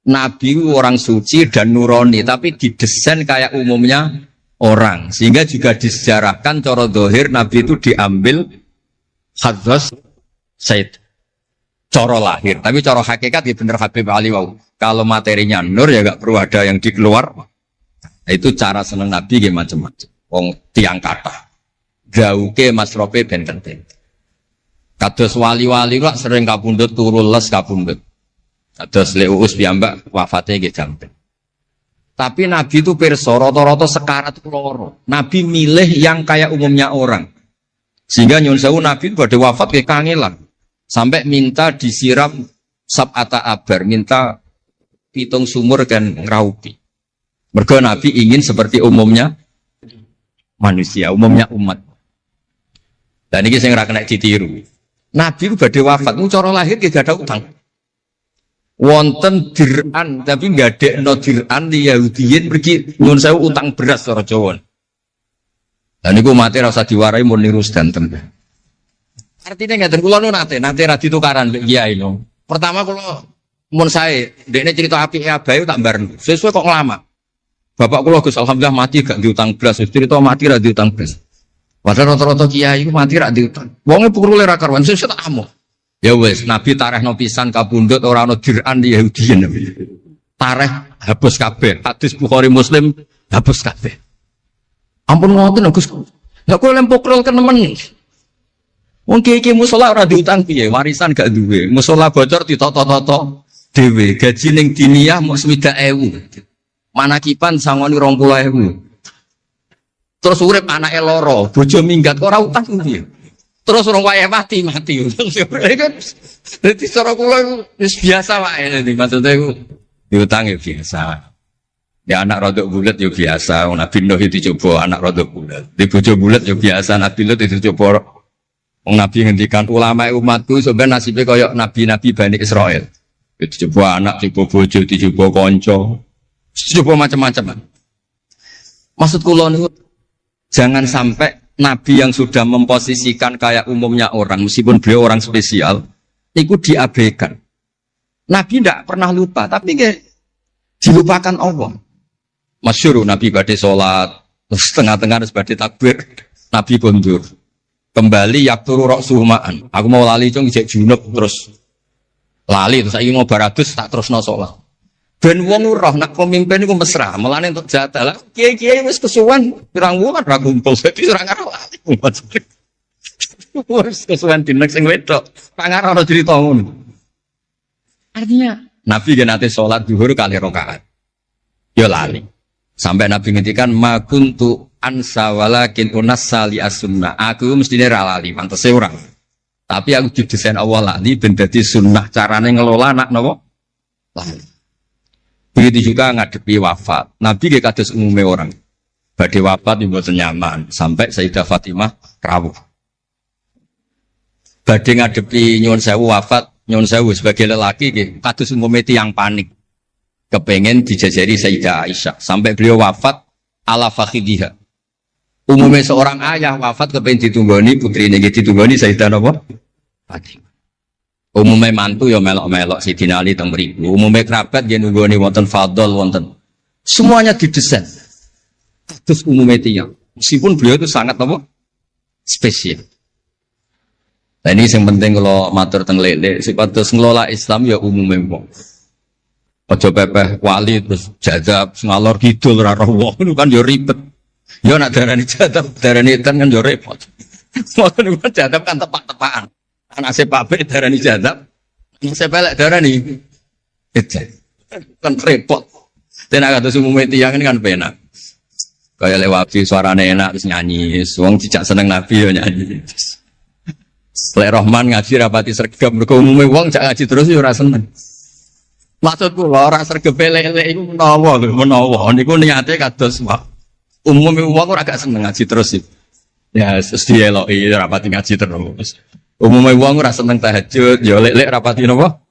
Nabi orang suci dan nurani, tapi didesain kayak umumnya orang. Sehingga juga disejarahkan cara zahir Nabi itu diambil hadras Said. Cara lahir, tapi cara hakikat ya bener Habib Ali wau. Kalau materinya nur ya gak perlu ada yang dikeluar. Itu cara seneng Nabi ya macam-macam. Wong tiang kata. Gauke masrope benten-benten. Kados wali-wali lah sering kapundhut turu les kapundhut. Kados Le Uus piyambak wafatnya nggih jampen. Tapi Nabi itu pirsa rata-rata sekarat loro. Nabi milih yang kayak umumnya orang. Sehingga nyun sewu Nabi pada wafat kayak kangelan. Sampai minta disiram sab'ata abar, minta pitung sumur kan ngeraupi. Mergo Nabi ingin seperti umumnya manusia, umumnya umat. Dan ini saya kena ditiru. Nabi itu badhe wafat, cara lahir gak ada utang. Wonten dir'an, tapi nggak ada no dir'an di Yahudiyin pergi nyun sewu utang beras cara Jawa. Dan itu mati rasa diwarai murni rusdan temen. Artinya nggak terkulo nate radi tukaran kiai no. Pertama kalau mun saya, dekne cerita api abai tak bareng. Sesuai kok ngelama. Bapak kula Gus alhamdulillah mati gak diutang belas, cerita mati ra diutang belas. Padahal rata-rata kiai iku mati ra diutang. Wonge pukule ra karuan, sesuk tak amo. Ya wis, Nabi tarehno pisan kabundut ora ana dir'an di Yahudiyen. Tareh hapus kabeh. Hadis Bukhari Muslim hapus kabeh. Ampun ngoten Gus. Lah kowe lempok rol kenemen. Wong kiai musala ora diutang piye, warisan gak duwe. Musala bocor ditata-tata dhewe, gaji ning diniyah mok 60.000. Manakipan sangoni 20.000. Terus urip anake loro, bojo minggat kok ora utang piye. Terus orang wae mati. Dadi cara kula wis biasa wae. Maksudnya iku diutang ya biasa. Ya anak rodok bulat ya biasa. Nabi Nuh itu coba anak rodok bulat. Di bojo bulat ya biasa. Nabi Nuh itu coba. Wong Nabi ngendikan ulama umatku sebenarnya nasibnya kayak nabi-nabi Bani Israel. Itu coba anak, coba bojo, coba konco, coba macam-macam. Maksud kula niku jangan sampai nabi yang sudah memposisikan kayak umumnya orang, meskipun beliau orang spesial, itu diabaikan. Nabi tidak pernah lupa, tapi dilupakan Allah. Masyhur Nabi badhe salat, terus tengah-tengah harus badhe takbir, Nabi kondur. Kembali yakturu ra'suhu ma'an. Aku mau lali cung ijek junub terus lali terus saiki ngobar adus tak terusno salat. Ben wong roh nak pemimpin iku mesra, melane entuk jatah. Lah kiai-kiai wis kesuwen pirang wulan ra kumpul dadi ora ngarep lali umat. Wis kesuwen dinek sing wedok. Pangar ana cerita ngono. Artinya Nabi gen nate salat zuhur kali rakaat. Ya lali. Sampai Nabi ngendikan ma kuntu ansa walakin unassa li as-sunnah. Aku mestine ra lali, pantese ora. Tapi aku didesain Allah lali ben dadi sunnah carane ngelola anak napa? Lali. Begitu juga ngadepi wafat. Nabi nggih kados umume orang. Badhe wafat mboten nyaman sampai Sayyidah Fatimah rawuh. Badhe ngadepi nyuwun sewu wafat, nyuwun sewu sebagai lelaki nggih kados umume tiyang panik. Kepengen dijajari Sayyidah Aisyah sampai beliau wafat ala fakhidiha. Umumnya seorang ayah wafat kepengen ditunggoni putrine nggih ditunggoni Sayyidah napa? Fatimah. Umumnya mantu ya melok-melok Sayyidina Ali teng mriku. Umumnya kerabat nggih nunggoni wonten fadl wonten. Semuanya didesain. Kados umumnya tiyang. Meskipun beliau itu sangat apa? Spesial. Nah ini yang penting kalau matur teng lele sipatos ngelola Islam ya umumnya wong. Ojo pepeh wali terus jadab ngalor kidul ora roh wong kan yo ribet. Yo nak darani jadab darani edan kan yo repot. Ngoten niku jadab kan tepak-tepakan. Anak sepape darani jadab, anak sepelek darani edan. Kan repot. Tenan kados umume tiyang kan penak. Kaya lewati suarane enak terus nyanyi, wong cicak seneng Nabi yo nyanyi. Lek Rahman ngaji rapati sregep mergo umume wong cak ngaji terus yo ora seneng. Maksudku lho ora sregep lele iku menawa lho, menawa niku niate kados umum wong ora gak seneng ngaji terus iki. Ya terus dieloki rapati ngaji terus. Umum wong ora seneng tahajud, ya lek rapati napa?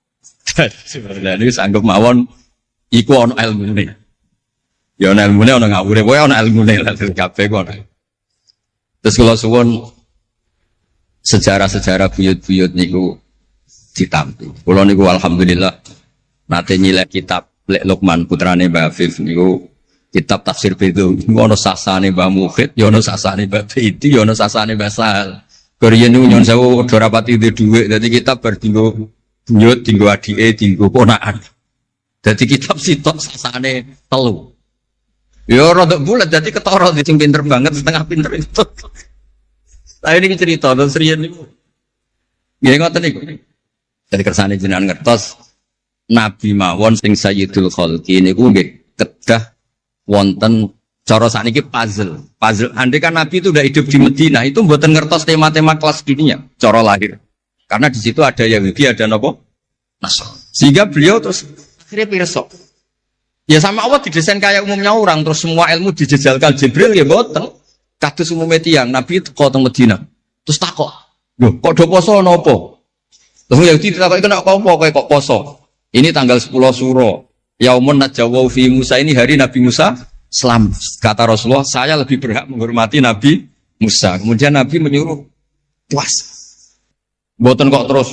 Sebenarnya niku sanggup mawon Iku ono ilmune. Ya ono ilmune ono ngawure, kowe ono ilmune lah kabeh kok. Terus kalau suwun sejarah-sejarah buyut-buyut niku ditampi. Kula niku alhamdulillah nate nyilek kitab Lek Lukman putrane Mbah Afif niku kitab tafsir Bedo. Ono sasane Mbah Mukhid, ya ono sasane Mbah Beidi, ya ono sasane Mbah Sahal. Koriyen niku nyon sewu ora rapati duwe dhuwit, dadi kitab bar dinggo buyut, dinggo adike, dinggo ponakan. Dadi kitab sitok sasane telu. Ya rada bulat dadi ketara sing pinter banget, setengah pinter itu. Lah ini cerita terus riyen niku. Nggih ngoten niku. Dari kersane jenengan ngertos Nabi mawon sing Sayyidul Khalqi niku nggih kedah wonten cara sakniki puzzle. Puzzle andai kan Nabi itu udah hidup di Madinah itu mboten ngertos tema-tema kelas dunia cara lahir. Karena di situ ada Yahudi, ada napa? Nasrani. Sehingga beliau terus akhirnya pirsa. Ya sama Allah didesain kayak umumnya orang terus semua ilmu dijejalkan Jibril ya mboten. Kados umumnya tiang Nabi teko teng Madinah. Terus takok, "Lho, kok do poso napa?" Terus Yahudi ditakoki kena apa kok poso? Ini tanggal 10 Suro. Yaumun najawau fi Musa, ini hari Nabi Musa selamat. Kata Rasulullah, saya lebih berhak menghormati Nabi Musa. Kemudian Nabi menyuruh puasa. Mboten kok terus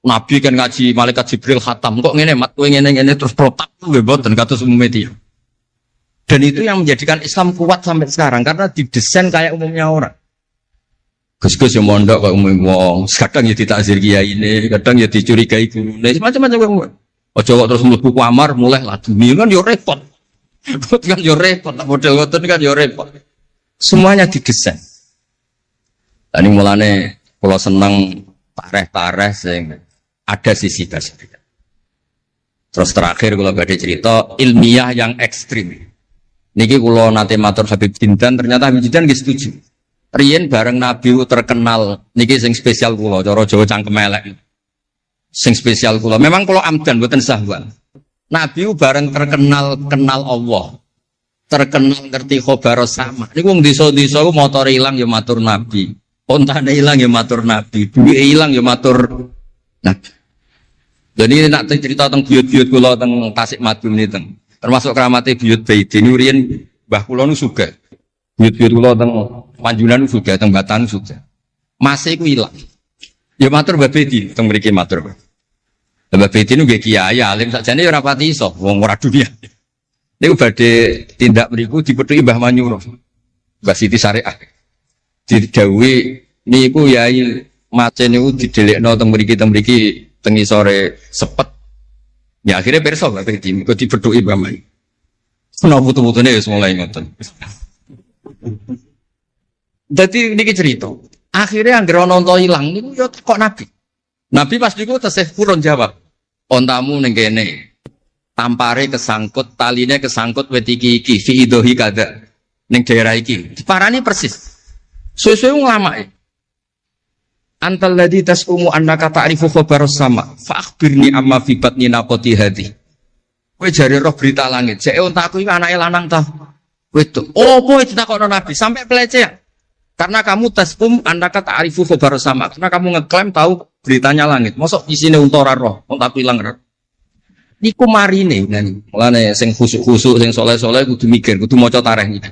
Nabi kan ngaji malaikat Jibril khatam kok ngene mat kowe ngene terus protap nggih mboten kados umumnya tiang. Dan itu yang menjadikan Islam kuat sampai sekarang karena didesain kayak umumnya orang. Gus-gus yang mondok kayak umum wong, kadang ya ditakzir kiai ini, kadang ya dicurigai guru, macam-macam. Ojo kok terus mlebu kamar mulai lah dunia kan yo repot. Kan yo repot, model ngoten kan yo repot. Semuanya didesain. Tadi mulane kalau seneng tareh-tareh sing ada sisi positif. Terus terakhir kalau badhe cerita ilmiah yang ekstrim. Niki kula nate matur Habib Jindan, ternyata Habib Jindan nggih setuju. Riyen bareng Nabi terkenal, niki sing spesial kula, cara Jawa cangkem elek. Sing spesial kula, memang kula amdan mboten sahwan. Nabi bareng terkenal kenal Allah. Terkenal ngerti khobar sama. Niku wong desa-desa ku motor ilang ya matur Nabi. Ontane ilang ya matur Nabi, duwe ilang ya matur Nabi. Jadi nak cerita tentang buyut-buyut kula teng Tasikmalaya niki termasuk keramate buyut Baiti ini riyen mbah kula nu sugih. Buyut-buyut kula teng Panjunan sugih, teng Batan sugih. Mase iku ilang. Ya matur Mbah Baiti teng mriki matur. Mbah Baiti nu nggih kiai alim sakjane ya ora pati iso wong ora dunia. Niku badhe tindak mriku dipethuki Mbah Manyuro. Mbah Siti Syariah. Didhawuhi niku yai mace niku didelekno teng mriki teng isore sepet. Ya akhirnya perso Mbak Baiti, kok dibedhuki Mbak Mai. Ana putu-putune wis mulai ngoten. Dadi niki cerita. Akhirnya anggere ana unta ilang niku ya kok Nabi. Nabi pas niku tesih purun jawab. Ontamu ning kene. Tampare kesangkut, taline kesangkut wit iki fi idhi kada. Ning daerah iki. Diparani persis. Suwe-suwe nglamake. Antal ladzi tasumu annaka ta'rifu khabaras sama fa akhbirni amma fi batni naqati hadi. Kowe jare roh berita langit. Jeke untaku iki anake lanang ta? Wedok. Opo ditakokno Nabi sampai pelecehan. Karena kamu tasum annaka ta'rifu khabaras sama. Karena kamu ngeklaim tahu beritanya langit. Mosok isine unta ora roh, untaku ilang roh. Niku marine ngene. Mulane sing khusuk-khusuk sing saleh-saleh kudu mikir, kudu maca tarikh iki.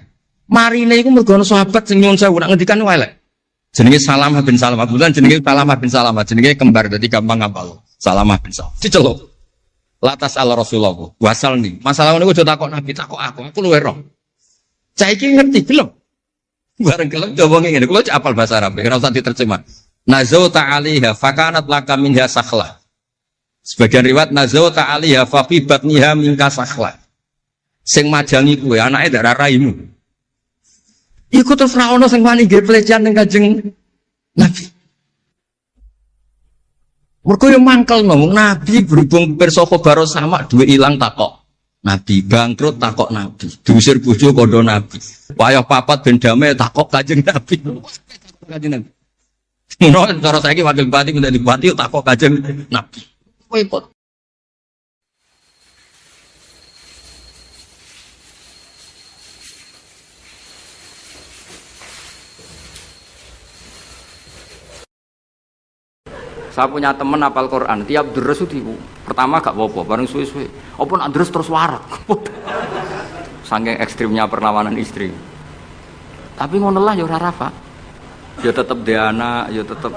Marine iku mergo ana sahabat sing nyuwun sewu nak ngendikan elek. Jenenge Salamah bin Salamah, bulan jenenge Salamah bin Salamah, jenenge kembar dadi gampang ngapal. Salamah bin Salamah. Diceluk. Latas ala Rasulullah. Wasal nih. Masalah niku aja takok Nabi, takok aku luwe roh. Saiki ngerti belum? Bareng kelem coba ngene, kula apal bahasa Arab, ora usah diterjemah. Nazauta 'alaiha fakanat laka minha sakhla. Sebagian riwayat nazauta 'alaiha fa fi batniha minka sakhla. Sing majangi kuwe anake darah raimu. Iku terus ra ono sing wani nggih pelecehan ning Kanjeng Nabi. Mergo yo mangkel ngomong Nabi berhubung pirsa khabar sama duwe ilang takok. Nabi bangkrut takok Nabi, diusir bojo kandha Nabi. Wayah papat ben damai takok Kanjeng Nabi. Kanjeng Nabi. Ngono cara saiki wakil bupati menjadi bupati takok Kanjeng Nabi. Repot. Saya punya teman hafal Quran, tiap deres itu pertama gak apa-apa, bareng suwe-suwe. Apa nak deres terus warak. Saking ekstrimnya perlawanan istri. Tapi ngono lah ya ora rafa. Ya tetep dia anak, ya tetep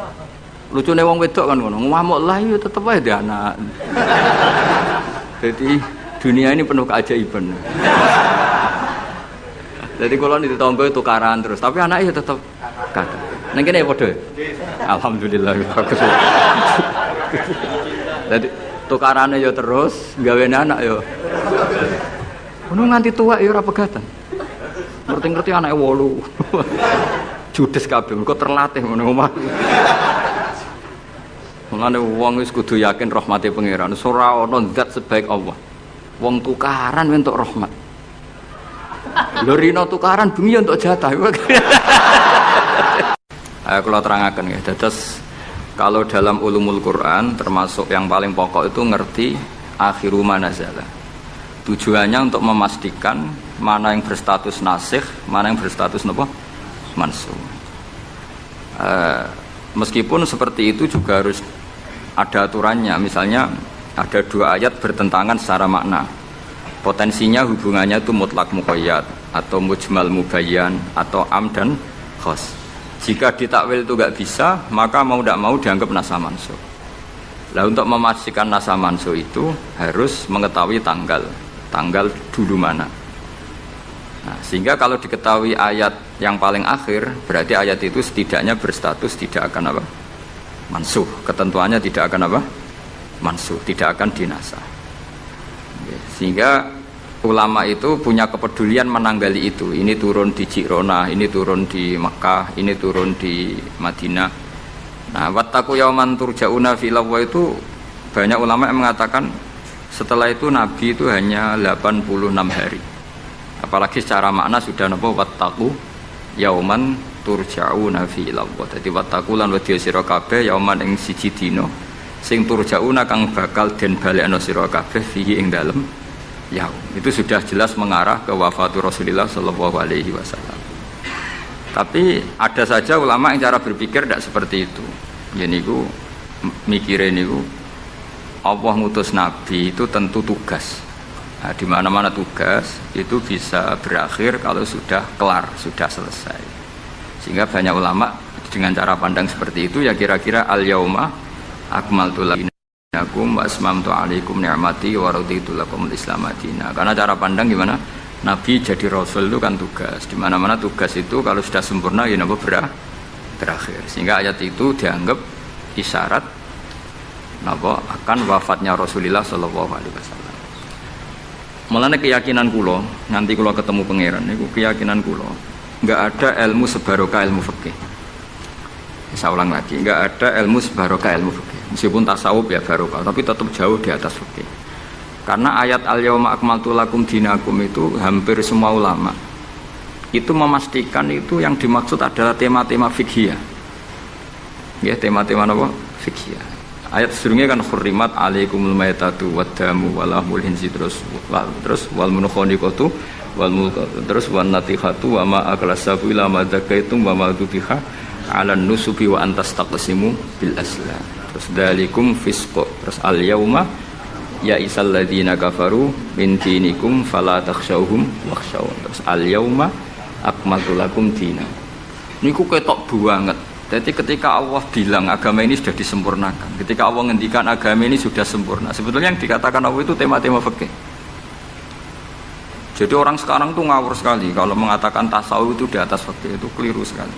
lucune wong wedok kan ngono. Ngamuk lah ya tetep ae dia anak. Jadi dunia ini penuh keajaiban. Jadi kalau di tetangga tukaran terus, tapi anaknya tetap kata. Neng kene padha. Alhamdulillah bagus. Jadi tukarannya ya terus, gawe anak ya. Ngono nganti tua ya ora pegatan. Ngerti-ngerti anake 8. Judes kabeh, kok terlatih ngono omah. Mulane wong wis kudu yakin rahmate pangeran. Ora ana zat sebaik Allah. Wong tukaran entuk rahmat. Lho rino tukaran bengi untuk jatah. Ayo kalau terangkan ya. Dados kalau dalam ulumul Quran termasuk yang paling pokok itu ngerti akhiru manazala. Tujuannya untuk memastikan mana yang berstatus nasikh, mana yang berstatus napa? Mansukh. Meskipun seperti itu juga harus ada aturannya. Misalnya ada 2 ayat bertentangan secara makna. Potensinya hubungannya itu mutlak muqayyad atau mujmal mubayyan atau am dan khos. Jika ditakwil itu enggak bisa, maka mau tidak mau dianggap nasakh mansukh. Nah, untuk memastikan nasakh mansukh itu harus mengetahui tanggal dulu mana. Nah, sehingga kalau diketahui ayat yang paling akhir, berarti ayat itu setidaknya berstatus tidak akan apa? Mansukh. Ketentuannya tidak akan apa? Mansukh, tidak akan dinasakh. Sehingga ulama itu punya kepedulian menanggali itu. Ini turun di Jirona, ini turun di Makkah, ini turun di Madinah. Nah, wattaqu yauman turja'una fi illallah itu banyak ulama yang mengatakan setelah itu Nabi itu hanya 86 hari. Apalagi secara makna sudah napa wattaqu yauman turja'una fi illallah. Dadi wattaqu lan wedya sira kabeh yauman ing siji dina sing turja'una kang bakal den balekno sira kabeh fihi ing dalem ya, itu sudah jelas mengarah ke wafatul Rasulullah Shallallahu Alaihi Wasallam. Tapi ada saja ulama yang cara berpikir tidak seperti itu. Jadi ku mikirin itu Allah ngutus Nabi itu tentu tugas. Nah, di mana-mana tugas itu bisa berakhir kalau sudah kelar, sudah selesai. Sehingga banyak ulama dengan cara pandang seperti itu ya kira-kira al-yauma akmaltu lakum wa asmamtu alaikum ni'mati wa raditu lakumul Islam madina. Karena cara pandang gimana? Nabi jadi rasul itu kan tugas. Di mana-mana tugas itu kalau sudah sempurna ya napa berakhir. Sehingga ayat itu dianggap isyarat napa akan wafatnya Rasulullah sallallahu alaihi wasallam. Mulane keyakinan kula, nanti kula ketemu pangeran niku keyakinan kula, enggak ada ilmu sebarokah ilmu fikih. Saya ulang lagi, enggak ada ilmu sebarokah ilmu fikih. Meskipun tasawuf ya barokah, tapi tetap jauh di atas fikih. Karena ayat al-yauma akmaltu lakum dinakum itu hampir semua ulama itu memastikan itu yang dimaksud adalah tema-tema fikih. Ya, tema-tema apa? Fikih. Ayat sebelumnya kan hurrimat alaikumul maitatu waddamu walahmul hinzi terus wal munkhaniqatu wal mulqatu terus wan natihatu wa ma aklasabu ila ma zakaitum wa ma dubiha 'alan nusubi wa antas taqsimu bil aslam. Terus dalikum fisqo. Terus al yauma ya isal ladzina kafaru min dinikum fala takhshawhum wakhshawun. Terus al yauma akmaltu lakum dinakum. Niku ketok banget. Jadi ketika Allah bilang agama ini sudah disempurnakan, ketika Allah ngendikan agama ini sudah sempurna, sebetulnya yang dikatakan Allah itu tema-tema fikih. Jadi orang sekarang tuh ngawur sekali kalau mengatakan tasawuf itu di atas fikih, itu keliru sekali.